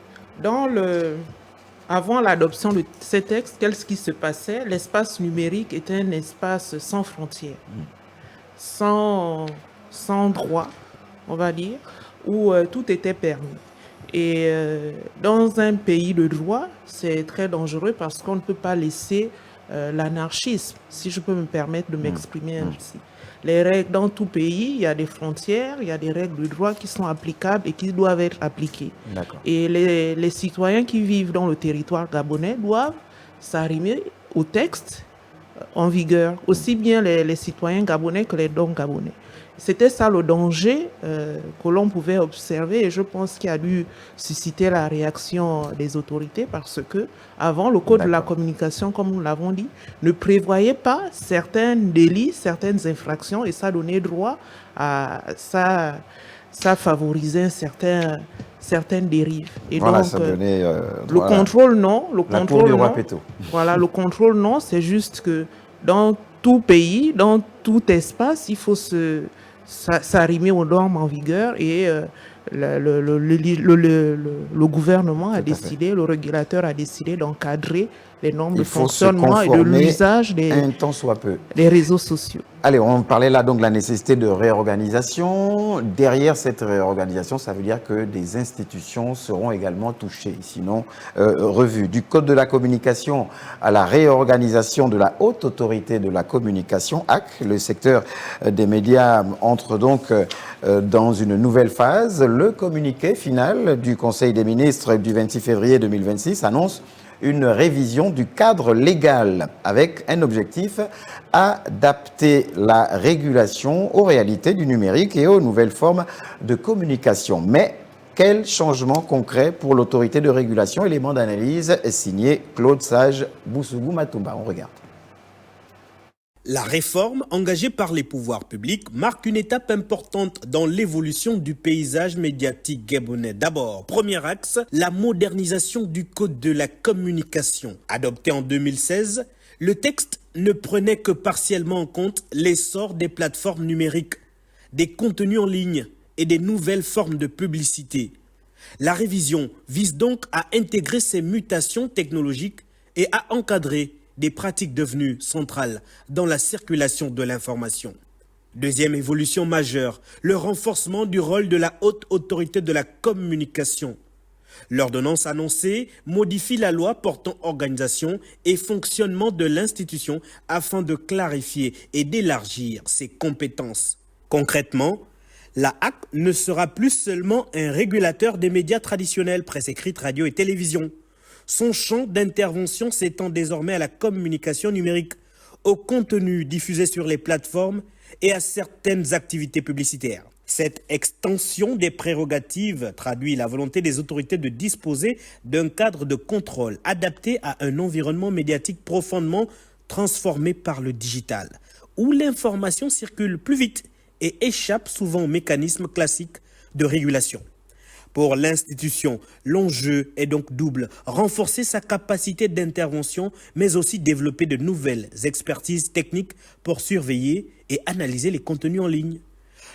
[SPEAKER 10] avant l'adoption de ces textes, qu'est-ce qui se passait? L'espace numérique était un espace sans frontières, sans droit, on va dire, où tout était permis. Et dans un pays de droit, c'est très dangereux parce qu'on ne peut pas laisser l'anarchisme, si je peux me permettre de m'exprimer ainsi. Les règles dans tout pays, il y a des frontières, il y a des règles de droit qui sont applicables et qui doivent être appliquées. Et les citoyens qui vivent dans le territoire gabonais doivent s'arrimer aux textes en vigueur, aussi bien les citoyens gabonais que les non-gabonais. C'était ça le danger que l'on pouvait observer et je pense qu'il a dû susciter la réaction des autorités parce que avant le code de la communication, comme nous l'avons dit, ne prévoyait pas certains délits, certaines infractions et ça donnait droit à ça favorisait certaines dérives. Et
[SPEAKER 1] voilà,
[SPEAKER 10] donc,
[SPEAKER 1] ça donnait
[SPEAKER 10] le contrôle non,
[SPEAKER 1] la cour du roi Péto.
[SPEAKER 10] Voilà, le contrôle non, c'est juste que dans tout pays, dans tout espace, il faut s'arrimer aux normes en vigueur et le gouvernement a décidé, le régulateur a décidé d'encadrer les normes de fonctionnement et de l'usage des réseaux sociaux.
[SPEAKER 1] Allez, on parlait là donc de la nécessité de réorganisation. Derrière cette réorganisation, ça veut dire que des institutions seront également touchées, sinon revues. Du Code de la communication à la réorganisation de la Haute Autorité de la Communication, HAC, le secteur des médias entre donc dans une nouvelle phase. Le communiqué final du Conseil des ministres du 26 février 2026 annonce une révision du cadre légal avec un objectif: adapter la régulation aux réalités du numérique et aux nouvelles formes de communication. Mais quel changement concret pour l'autorité de régulation? Élément d'analyse signé Claude Sage-Boussougou Matumba. On regarde.
[SPEAKER 15] La réforme engagée par les pouvoirs publics marque une étape importante dans l'évolution du paysage médiatique gabonais. D'abord, premier axe, la modernisation du Code de la communication. Adopté en 2016, le texte ne prenait que partiellement en compte l'essor des plateformes numériques, des contenus en ligne et des nouvelles formes de publicité. La révision vise donc à intégrer ces mutations technologiques et à encadrer des pratiques devenues centrales dans la circulation de l'information. Deuxième évolution majeure, le renforcement du rôle de la Haute Autorité de la Communication. L'ordonnance annoncée modifie la loi portant organisation et fonctionnement de l'institution afin de clarifier et d'élargir ses compétences. Concrètement, la HAC ne sera plus seulement un régulateur des médias traditionnels, presse écrite, radio et télévision. Son champ d'intervention s'étend désormais à la communication numérique, au contenu diffusé sur les plateformes et à certaines activités publicitaires. Cette extension des prérogatives traduit la volonté des autorités de disposer d'un cadre de contrôle adapté à un environnement médiatique profondément transformé par le digital, où l'information circule plus vite et échappe souvent aux mécanismes classiques de régulation. Pour l'institution, l'enjeu est donc double: renforcer sa capacité d'intervention, mais aussi développer de nouvelles expertises techniques pour surveiller et analyser les contenus en ligne.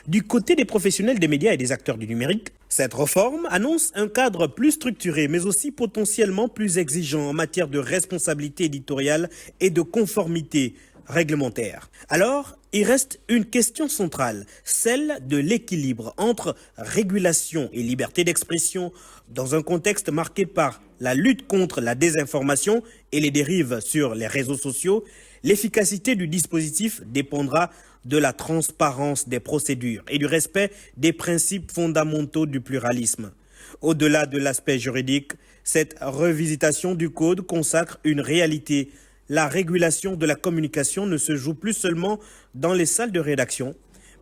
[SPEAKER 15] Du côté des professionnels des médias et des acteurs du numérique, cette réforme annonce un cadre plus structuré, mais aussi potentiellement plus exigeant en matière de responsabilité éditoriale et de conformité réglementaire. Alors, il reste une question centrale, celle de l'équilibre entre régulation et liberté d'expression dans un contexte marqué par la lutte contre la désinformation et les dérives sur les réseaux sociaux. L'efficacité du dispositif dépendra de la transparence des procédures et du respect des principes fondamentaux du pluralisme. Au-delà de l'aspect juridique, cette revisitation du code consacre une réalité. La régulation de la communication ne se joue plus seulement dans les salles de rédaction,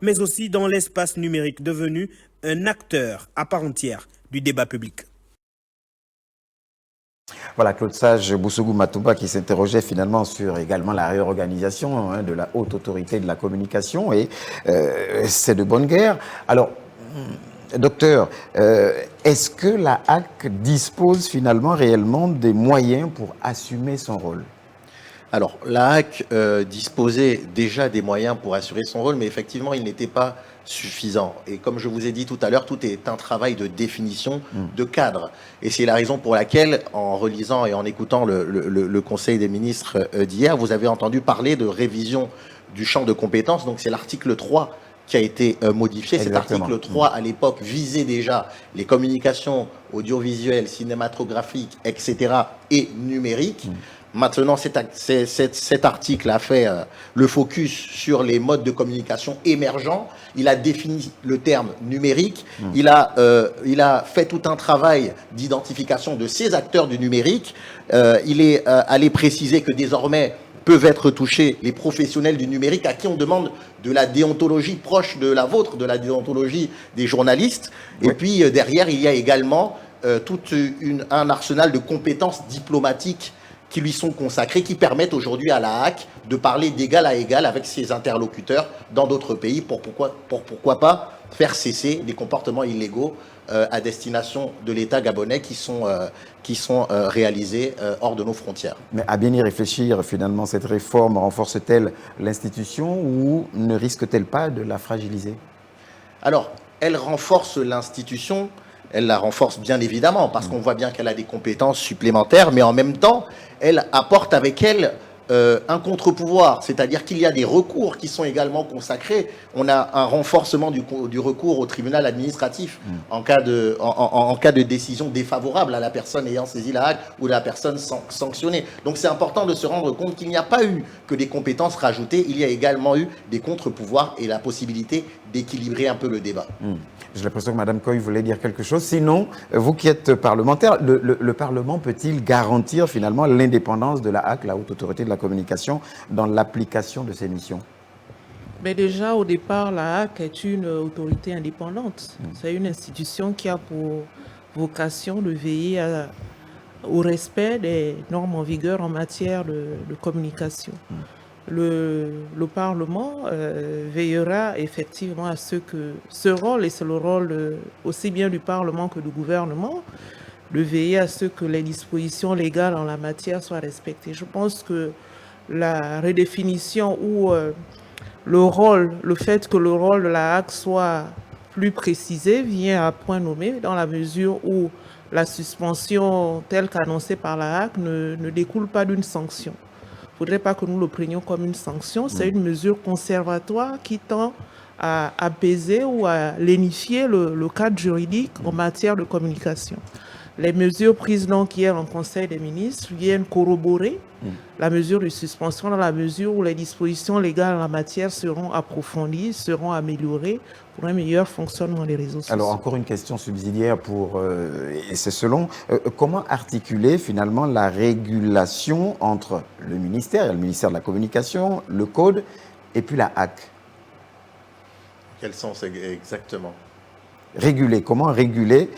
[SPEAKER 15] mais aussi dans l'espace numérique devenu un acteur à part entière du débat public.
[SPEAKER 1] Voilà, Claude Sage Boussougou Matouba qui s'interrogeait finalement sur également la réorganisation de la haute autorité de la communication, et c'est de bonne guerre. Alors, docteur, est-ce que la HAC dispose finalement réellement des moyens pour assumer son rôle?
[SPEAKER 3] Alors, la HAC disposait déjà des moyens pour assurer son rôle, mais effectivement, il n'était pas suffisant. Et comme je vous ai dit tout à l'heure, tout est un travail de définition, de cadre. Et c'est la raison pour laquelle, en relisant et en écoutant le Conseil des ministres d'hier, vous avez entendu parler de révision du champ de compétences. Donc, c'est l'article 3 qui a été modifié.
[SPEAKER 1] Exactement.
[SPEAKER 3] Cet article 3, à l'époque, visait déjà les communications audiovisuelles, cinématographiques, etc. et numériques. Maintenant, cet article a fait le focus sur les modes de communication émergents. Il a défini le terme numérique. Il a fait tout un travail d'identification de ces acteurs du numérique. Il est allé préciser que désormais peuvent être touchés les professionnels du numérique à qui on demande de la déontologie proche de la vôtre, de la déontologie des journalistes. Oui. Et puis derrière, il y a également tout un arsenal de compétences diplomatiques qui lui sont consacrés, qui permettent aujourd'hui à la HAC de parler d'égal à égal avec ses interlocuteurs dans d'autres pays pour pourquoi pas faire cesser des comportements illégaux à destination de l'État gabonais qui sont réalisés hors de nos frontières.
[SPEAKER 1] Mais à bien y réfléchir, finalement, cette réforme renforce-t-elle l'institution ou ne risque-t-elle pas de la fragiliser?
[SPEAKER 3] Alors, elle renforce l'institution. Elle la renforce bien évidemment parce qu'on voit bien qu'elle a des compétences supplémentaires, mais en même temps, elle apporte avec elle un contre-pouvoir, c'est-à-dire qu'il y a des recours qui sont également consacrés. On a un renforcement du recours au tribunal administratif en cas de décision défavorable à la personne ayant saisi la HAC ou la personne sanctionnée. Donc c'est important de se rendre compte qu'il n'y a pas eu que des compétences rajoutées, il y a également eu des contre-pouvoirs et la possibilité d'équilibrer un peu le débat.
[SPEAKER 1] J'ai l'impression que Mme Coy voulait dire quelque chose. Sinon, vous qui êtes parlementaire, le Parlement peut-il garantir finalement l'indépendance de la HAC, la Haute Autorité de la Communication, dans l'application de ses missions?
[SPEAKER 10] Mais déjà, au départ, la HAC est une autorité indépendante. C'est une institution qui a pour vocation de veiller au respect des normes en vigueur en matière de communication. Le Parlement veillera effectivement à ce que ce rôle, et c'est le rôle aussi bien du Parlement que du gouvernement, de veiller à ce que les dispositions légales en la matière soient respectées. Je pense que la redéfinition ou le fait que le rôle de la HAC soit plus précisé vient à point nommé dans la mesure où la suspension telle qu'annoncée par la HAC ne découle pas d'une sanction. Il ne faudrait pas que nous le prenions comme une sanction. C'est une mesure conservatoire qui tend à apaiser ou à lénifier le cadre juridique en matière de communication. Les mesures prises donc hier en Conseil des ministres viennent corroborer la mesure de suspension dans la mesure où les dispositions légales en la matière seront approfondies, seront améliorées pour un meilleur fonctionnement des réseaux sociaux.
[SPEAKER 1] Alors encore une question subsidiaire et c'est selon, comment articuler finalement la régulation entre le ministère de la Communication, le Code et puis la HAC?
[SPEAKER 3] Quel sens exactement?
[SPEAKER 1] Comment réguler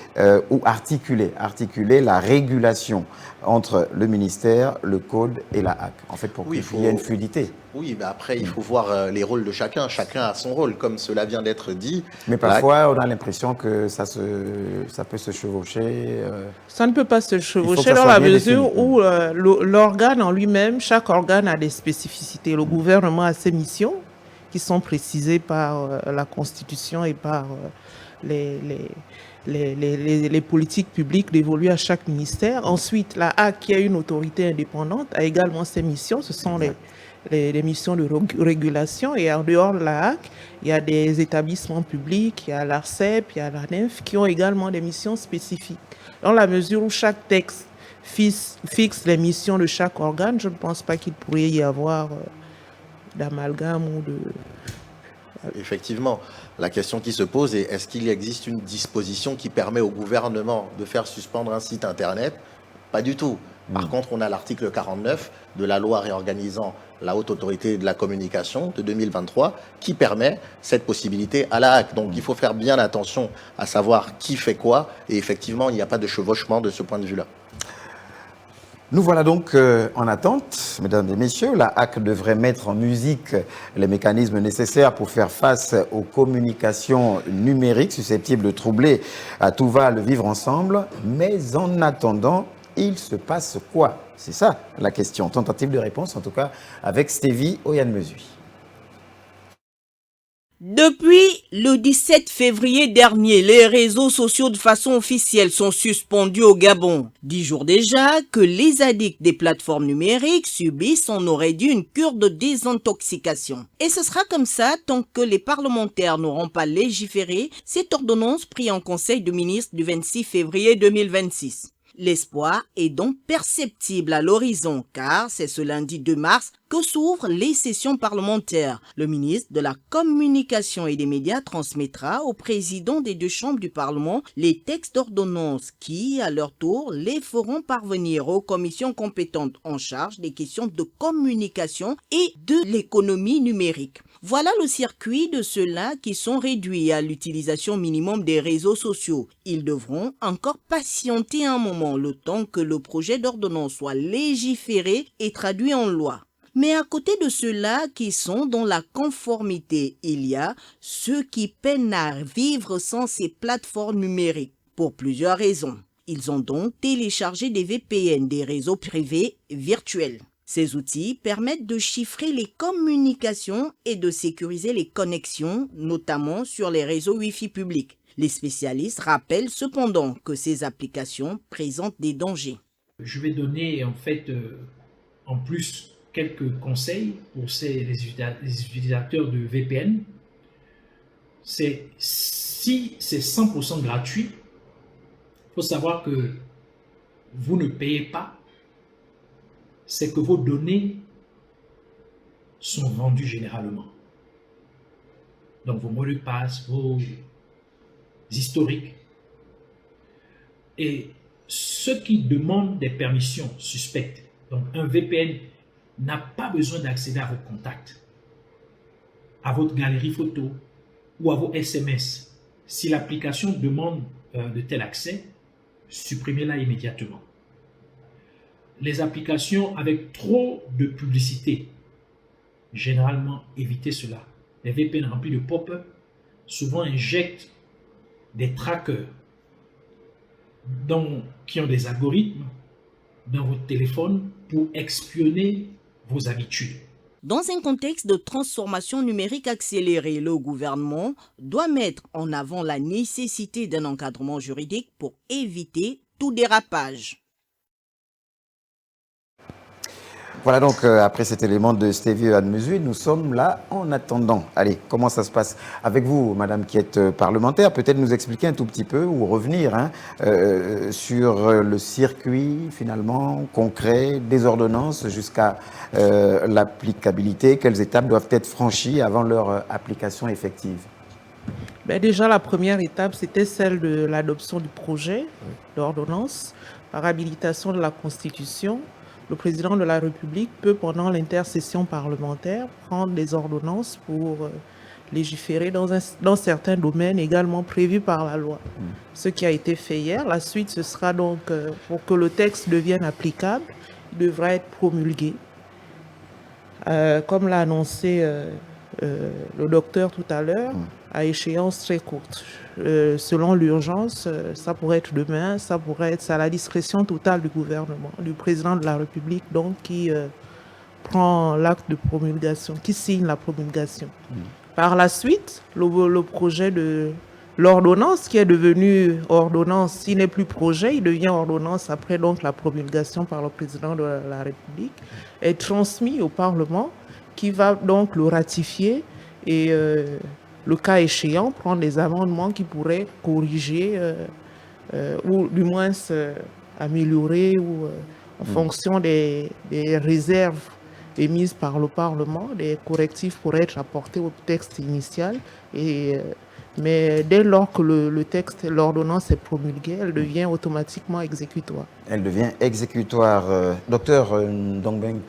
[SPEAKER 1] ou articuler la régulation entre le ministère, le Code et la HAC, en fait, pour qu'il y ait une fluidité.
[SPEAKER 3] Oui, mais après, il faut voir les rôles de chacun. Chacun a son rôle, comme cela vient d'être dit.
[SPEAKER 1] Mais parfois, on a l'impression que ça peut se chevaucher.
[SPEAKER 10] Ça ne peut pas se chevaucher dans la mesure où l'organe en lui-même, chaque organe a des spécificités. Le gouvernement a ses missions qui sont précisées par la Constitution et par les politiques publiques dévolues à chaque ministère. Ensuite, la HAC, qui est une autorité indépendante, a également ses missions. Ce sont les missions de régulation. Et en dehors de la HAC, il y a des établissements publics, il y a l'ARCEP, il y a l'ANEF, qui ont également des missions spécifiques. Dans la mesure où chaque texte fixe les missions de chaque organe, je ne pense pas qu'il pourrait y avoir d'amalgame ou de...
[SPEAKER 3] Effectivement, la question qui se pose est est-ce qu'il existe une disposition qui permet au gouvernement de faire suspendre un site internet? Pas du tout. Par contre, on a l'article 49 de la loi réorganisant la Haute Autorité de la Communication de 2023 qui permet cette possibilité à la HAC. Donc il faut faire bien attention à savoir qui fait quoi et effectivement, il n'y a pas de chevauchement de ce point de vue-là.
[SPEAKER 1] Nous voilà donc en attente, mesdames et messieurs. La HAC devrait mettre en musique les mécanismes nécessaires pour faire face aux communications numériques susceptibles de troubler à tout va le vivre ensemble. Mais en attendant, il se passe quoi? C'est ça la question. Tentative de réponse en tout cas avec Stevie Oyanmezui.
[SPEAKER 16] Depuis le 17 février dernier, les réseaux sociaux de façon officielle sont suspendus au Gabon. 10 jours déjà que les addicts des plateformes numériques subissent, on aurait dit, une cure de désintoxication. Et ce sera comme ça tant que les parlementaires n'auront pas légiféré cette ordonnance prise en Conseil de ministres du 26 février 2026. L'espoir est donc perceptible à l'horizon car c'est ce lundi 2 mars que s'ouvrent les sessions parlementaires. Le ministre de la Communication et des Médias transmettra au président des deux chambres du Parlement les textes d'ordonnance qui, à leur tour, les feront parvenir aux commissions compétentes en charge des questions de communication et de l'économie numérique. Voilà le circuit de ceux-là qui sont réduits à l'utilisation minimum des réseaux sociaux. Ils devront encore patienter un moment, le temps que le projet d'ordonnance soit légiféré et traduit en loi. Mais à côté de ceux-là qui sont dans la conformité, il y a ceux qui peinent à vivre sans ces plateformes numériques, pour plusieurs raisons. Ils ont donc téléchargé des VPN, des réseaux privés virtuels. Ces outils permettent de chiffrer les communications et de sécuriser les connexions, notamment sur les réseaux Wi-Fi publics. Les spécialistes rappellent cependant que ces applications présentent des dangers.
[SPEAKER 17] Je vais donner en fait en plus quelques conseils pour les utilisateurs de VPN. Si c'est 100% gratuit, il faut savoir que vous ne payez pas. C'est que vos données sont vendues généralement. Donc vos mots de passe, vos historiques. Et ceux qui demandent des permissions suspectes, donc un VPN n'a pas besoin d'accéder à vos contacts, à votre galerie photo ou à vos SMS. Si l'application demande de tel accès, supprimez-la immédiatement. Les applications avec trop de publicité, généralement évitez cela. Les VPN remplis de pop-up souvent injectent des trackers qui ont des algorithmes dans votre téléphone pour espionner vos habitudes.
[SPEAKER 16] Dans un contexte de transformation numérique accélérée, le gouvernement doit mettre en avant la nécessité d'un encadrement juridique pour éviter tout dérapage.
[SPEAKER 1] Voilà donc, après cet élément de Stevie Oyanmezui, nous sommes là en attendant. Allez, comment ça se passe avec vous, madame qui êtes parlementaire? Peut-être nous expliquer un tout petit peu ou revenir sur le circuit finalement concret des ordonnances jusqu'à l'applicabilité. Quelles étapes doivent être franchies avant leur application effective?
[SPEAKER 10] Déjà, la première étape, c'était celle de l'adoption du projet d'ordonnance par habilitation de la Constitution. Le président de la République peut, pendant l'intercession parlementaire, prendre des ordonnances pour légiférer dans certains domaines également prévus par la loi. Ce qui a été fait hier. La suite, ce sera donc, pour que le texte devienne applicable, il devra être promulgué. Comme l'a annoncé le docteur tout à l'heure, à échéance très courte. Selon l'urgence, ça pourrait être demain, ça pourrait être à la discrétion totale du gouvernement, du président de la République, donc qui prend l'acte de promulgation, qui signe la promulgation. Par la suite, le projet de l'ordonnance, qui est devenu ordonnance, s'il n'est plus projet, il devient ordonnance après donc la promulgation par le président de la République, est transmis au Parlement, qui va donc le ratifier et le cas échéant, prendre des amendements qui pourraient corriger ou du moins améliorer ou en fonction des réserves émises par le Parlement, des correctifs pourraient être apportés au texte initial. Mais dès lors que l'ordonnance est promulguée, elle devient automatiquement exécutoire.
[SPEAKER 1] Elle devient exécutoire. Docteur Ndongbeng,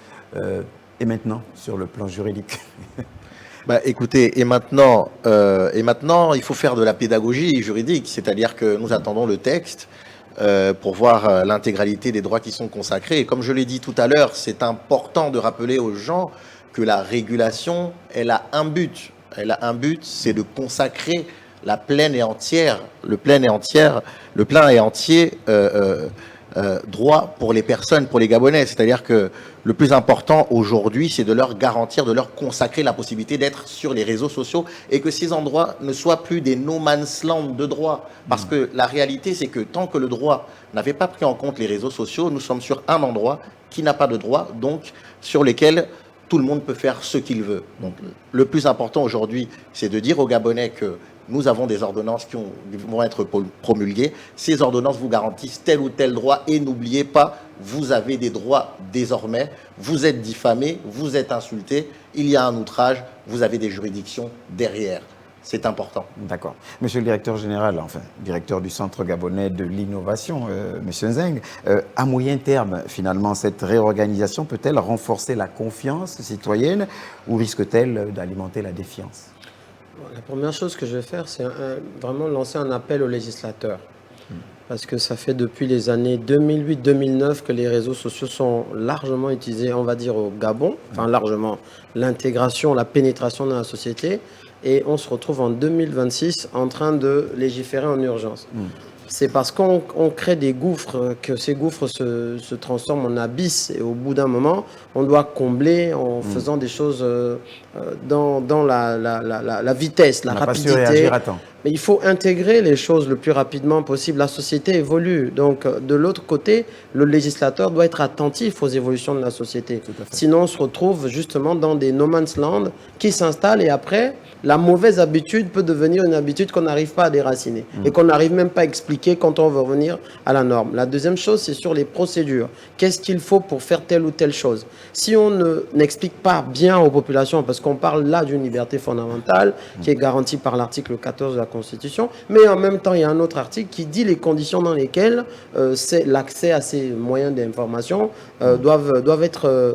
[SPEAKER 1] et maintenant, sur le plan juridique?
[SPEAKER 3] Écoutez, et maintenant, il faut faire de la pédagogie juridique, c'est-à-dire que nous attendons le texte. pour voir l'intégralité des droits qui sont consacrés. Et comme je l'ai dit tout à l'heure, c'est important de rappeler aux gens que la régulation, elle a un but. Elle a un but, c'est de consacrer la pleine et entière, le plein et entier droit pour les personnes, pour les Gabonais. C'est-à-dire que le plus important aujourd'hui, c'est de leur garantir, de leur consacrer la possibilité d'être sur les réseaux sociaux et que ces endroits ne soient plus des no man's land de droit. Parce que la réalité, c'est que tant que le droit n'avait pas pris en compte les réseaux sociaux, nous sommes sur un endroit qui n'a pas de droit, donc sur lesquels tout le monde peut faire ce qu'il veut. Donc, le plus important aujourd'hui, c'est de dire aux Gabonais que nous avons des ordonnances qui vont être promulguées. Ces ordonnances vous garantissent tel ou tel droit et n'oubliez pas, vous avez des droits désormais. Vous êtes diffamé, vous êtes insulté, il y a un outrage, vous avez des juridictions derrière. C'est important.
[SPEAKER 1] D'accord. Monsieur le directeur général, enfin, directeur du Centre gabonais de l'innovation, Monsieur Nzeng, à moyen terme, finalement, cette réorganisation peut-elle renforcer la confiance citoyenne ou risque-t-elle d'alimenter la défiance?
[SPEAKER 4] La première chose que je vais faire, c'est vraiment lancer un appel aux législateurs. Parce que ça fait depuis les années 2008-2009 que les réseaux sociaux sont largement utilisés, on va dire, au Gabon. Enfin, largement. L'intégration, la pénétration dans la société. Et on se retrouve en 2026 en train de légiférer en urgence. C'est parce qu'on crée des gouffres que ces gouffres se transforment en abysses. Et au bout d'un moment, on doit combler en faisant des choses dans la vitesse, la rapidité.
[SPEAKER 1] Pas su réagir à temps.
[SPEAKER 4] Mais il faut intégrer les choses le plus rapidement possible. La société évolue. Donc, de l'autre côté, le législateur doit être attentif aux évolutions de la société. Sinon, on se retrouve justement dans des no man's land qui s'installent et après, la mauvaise habitude peut devenir une habitude qu'on n'arrive pas à déraciner et qu'on n'arrive même pas à expliquer quand on veut revenir à la norme. La deuxième chose, c'est sur les procédures. Qu'est-ce qu'il faut pour faire telle ou telle chose? Si on n'explique pas bien aux populations, parce qu'on parle là d'une liberté fondamentale qui est garantie par l'article 14 de la Constitution, mais en même temps, il y a un autre article qui dit les conditions dans lesquelles l'accès à ces moyens d'information doivent être,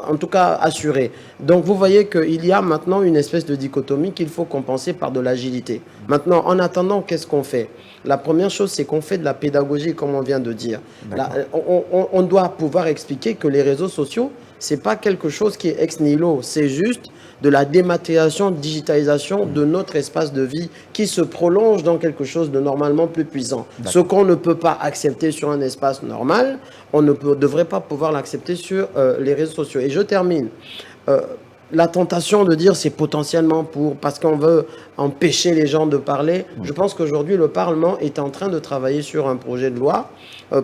[SPEAKER 4] en tout cas, assurés. Donc, vous voyez qu'il y a maintenant une espèce de dichotomie qu'il faut compenser par de l'agilité. Maintenant, en attendant, qu'est-ce qu'on fait? La première chose, c'est qu'on fait de la pédagogie, comme on vient de dire. Là, on doit pouvoir expliquer que les réseaux sociaux, ce n'est pas quelque chose qui est ex nihilo, c'est juste de la dématérialisation, digitalisation de notre espace de vie qui se prolonge dans quelque chose de normalement plus puissant. Ce qu'on ne peut pas accepter sur un espace normal, on ne devrait pas pouvoir l'accepter sur les réseaux sociaux. Et je termine. La tentation de dire c'est potentiellement parce qu'on veut empêcher les gens de parler. Je pense qu'aujourd'hui, le Parlement est en train de travailler sur un projet de loi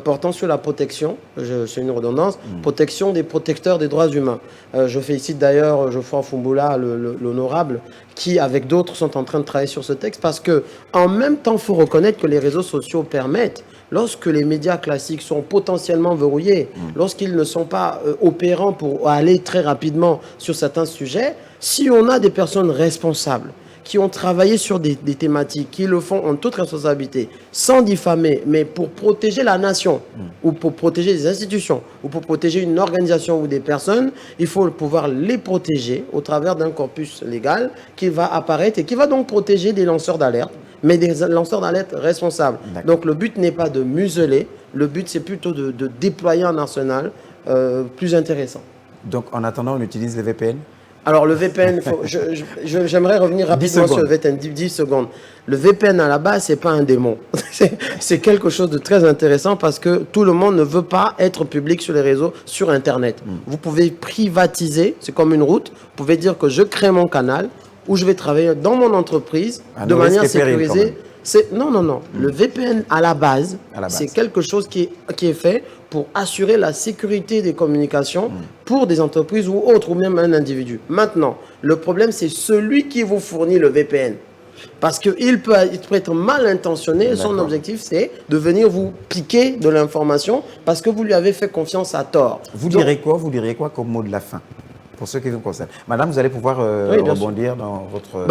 [SPEAKER 4] portant sur la protection, c'est une redondance, protection des protecteurs des droits humains. Je félicite d'ailleurs Geoffroy Fumbula, l'honorable, qui, avec d'autres, sont en train de travailler sur ce texte parce que, en même temps, il faut reconnaître que les réseaux sociaux permettent, lorsque les médias classiques sont potentiellement verrouillés, lorsqu'ils ne sont pas opérants pour aller très rapidement sur certains sujets, si on a des personnes responsables qui ont travaillé sur des thématiques, qui le font en toute responsabilité, sans diffamer, mais pour protéger la nation, ou pour protéger des institutions, ou pour protéger une organisation ou des personnes, il faut pouvoir les protéger au travers d'un corpus légal qui va apparaître et qui va donc protéger des lanceurs d'alerte, mais des lanceurs d'alerte responsables. Donc le but n'est pas de museler, le but c'est plutôt de déployer un arsenal plus intéressant.
[SPEAKER 1] Donc en attendant, on utilise les VPN?
[SPEAKER 4] Alors le VPN, j'aimerais revenir rapidement sur le VPN, 10 secondes. Le VPN à la base, c'est pas un démon. C'est quelque chose de très intéressant parce que tout le monde ne veut pas être public sur les réseaux, sur Internet. Vous pouvez privatiser, c'est comme une route, vous pouvez dire que je crée mon canal où je vais travailler dans mon entreprise de manière sécurisée. Non. Le VPN à la base, c'est quelque chose qui est fait pour assurer la sécurité des communications pour des entreprises ou autres, ou même un individu. Maintenant, le problème, c'est celui qui vous fournit le VPN. Parce qu'il peut être mal intentionné. Son objectif, c'est de venir vous piquer de l'information parce que vous lui avez fait confiance à tort.
[SPEAKER 1] Vous diriez quoi comme mot de la fin? pour ce qui vous concerne. Madame, vous allez pouvoir rebondir dans votre...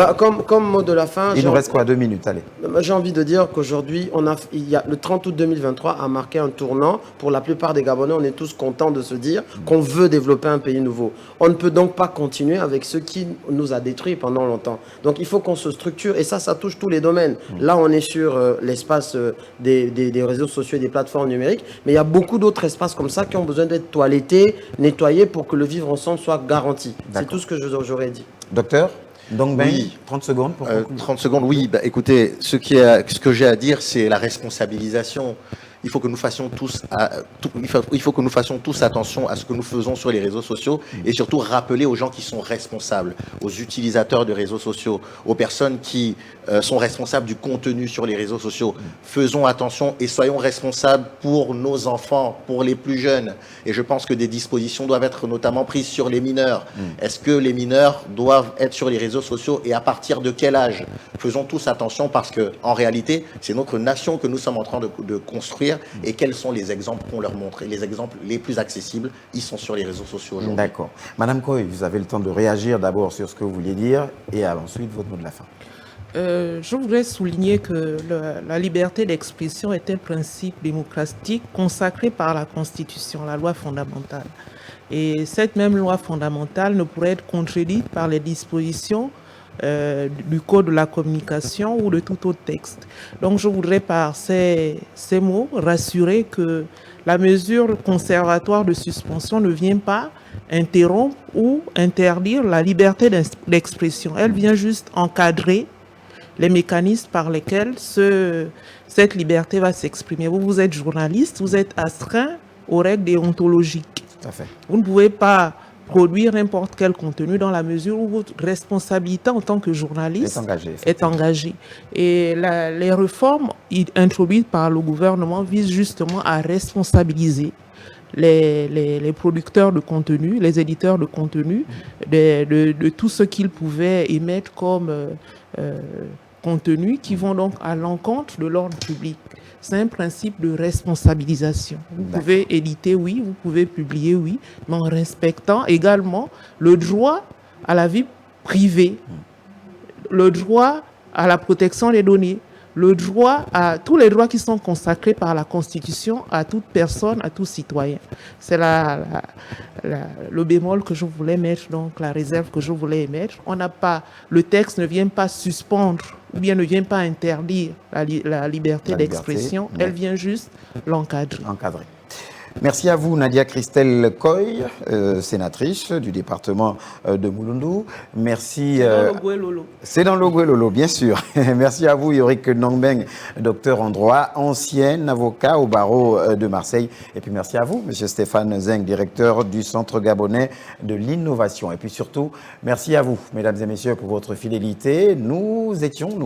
[SPEAKER 4] Comme mot de la fin...
[SPEAKER 1] Il nous reste quoi, 2 minutes, allez.
[SPEAKER 4] J'ai envie de dire qu'aujourd'hui, le 30 août 2023 a marqué un tournant. Pour la plupart des Gabonais, on est tous contents de se dire qu'on veut développer un pays nouveau. On ne peut donc pas continuer avec ce qui nous a détruits pendant longtemps. Donc il faut qu'on se structure et ça touche tous les domaines. Là, on est sur l'espace des réseaux sociaux et des plateformes numériques, mais il y a beaucoup d'autres espaces comme ça qui ont besoin d'être toilettés, nettoyés pour que le vivre ensemble soit garanti. C'est tout ce que j'aurais dit.
[SPEAKER 1] Docteur donc,
[SPEAKER 3] oui.
[SPEAKER 1] 30 secondes pour conclure.
[SPEAKER 3] 30 secondes, oui. Écoutez, ce que j'ai à dire, c'est la responsabilisation. Il faut que nous fassions tous attention à ce que nous faisons sur les réseaux sociaux et surtout rappeler aux gens qui sont responsables, aux utilisateurs de réseaux sociaux, aux personnes qui sont responsables du contenu sur les réseaux sociaux. Faisons attention et soyons responsables pour nos enfants, pour les plus jeunes. Et je pense que des dispositions doivent être notamment prises sur les mineurs. Est-ce que les mineurs doivent être sur les réseaux sociaux et à partir de quel âge? Faisons tous attention parce que en réalité, c'est notre nation que nous sommes en train de construire. Et quels sont les exemples qu'on leur montre? Et les exemples les plus accessibles, ils sont sur les réseaux sociaux aujourd'hui.
[SPEAKER 1] D'accord. Madame Koy, vous avez le temps de réagir d'abord sur ce que vous vouliez dire et ensuite votre mot de la fin.
[SPEAKER 10] Je voudrais souligner que la liberté d'expression est un principe démocratique consacré par la Constitution, la loi fondamentale. Et cette même loi fondamentale ne pourrait être contredite par les dispositions du code de la communication ou de tout autre texte. Donc je voudrais par ces mots rassurer que la mesure conservatoire de suspension ne vient pas interrompre ou interdire la liberté d'expression. Elle vient juste encadrer les mécanismes par lesquels cette liberté va s'exprimer. Vous êtes journaliste, vous êtes astreint aux règles déontologiques.
[SPEAKER 1] Tout à fait.
[SPEAKER 10] Vous ne pouvez pas produire n'importe quel contenu dans la mesure où votre responsabilité en tant que journaliste est engagée. Et les réformes introduites par le gouvernement visent justement à responsabiliser les producteurs de contenu, les éditeurs de contenu, de tout ce qu'ils pouvaient émettre comme contenu qui vont donc à l'encontre de l'ordre public. C'est un principe de responsabilisation. Vous pouvez éditer, oui, vous pouvez publier, oui, mais en respectant également le droit à la vie privée, le droit à la protection des données, le droit à tous les droits qui sont consacrés par la Constitution à toute personne, à tout citoyen. C'est le bémol que je voulais mettre, donc la réserve que je voulais émettre. Le texte ne vient pas suspendre ou bien ne vient pas interdire la liberté d'expression, elle vient juste l'encadrer.
[SPEAKER 1] Merci à vous, Nadia Christelle Koy, sénatrice du département de Mouloundou. Merci.
[SPEAKER 10] C'est dans l'Ogué-Lolo.
[SPEAKER 1] C'est dans l'Ogué-Lolo, bien sûr. Merci à vous, Yorick Nongbeng, docteur en droit, ancien avocat au barreau de Marseille. Et puis merci à vous, Monsieur Stéphane Zeng, directeur du Centre gabonais de l'innovation. Et puis surtout, merci à vous, mesdames et messieurs, pour votre fidélité. Nous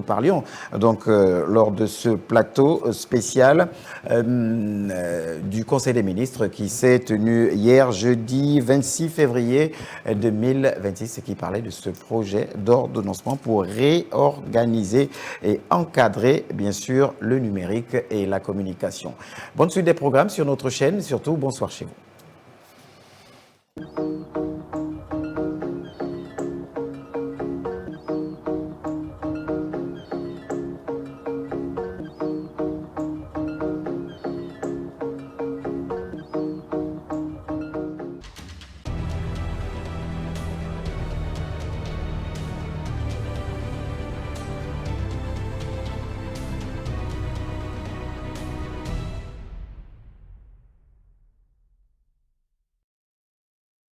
[SPEAKER 1] parlions donc lors de ce plateau spécial du Conseil des ministres qui s'est tenu hier, jeudi 26 février 2026, et qui parlait de ce projet d'ordonnancement pour réorganiser et encadrer, bien sûr, le numérique et la communication. Bonne suite des programmes sur notre chaîne et surtout, bonsoir chez vous.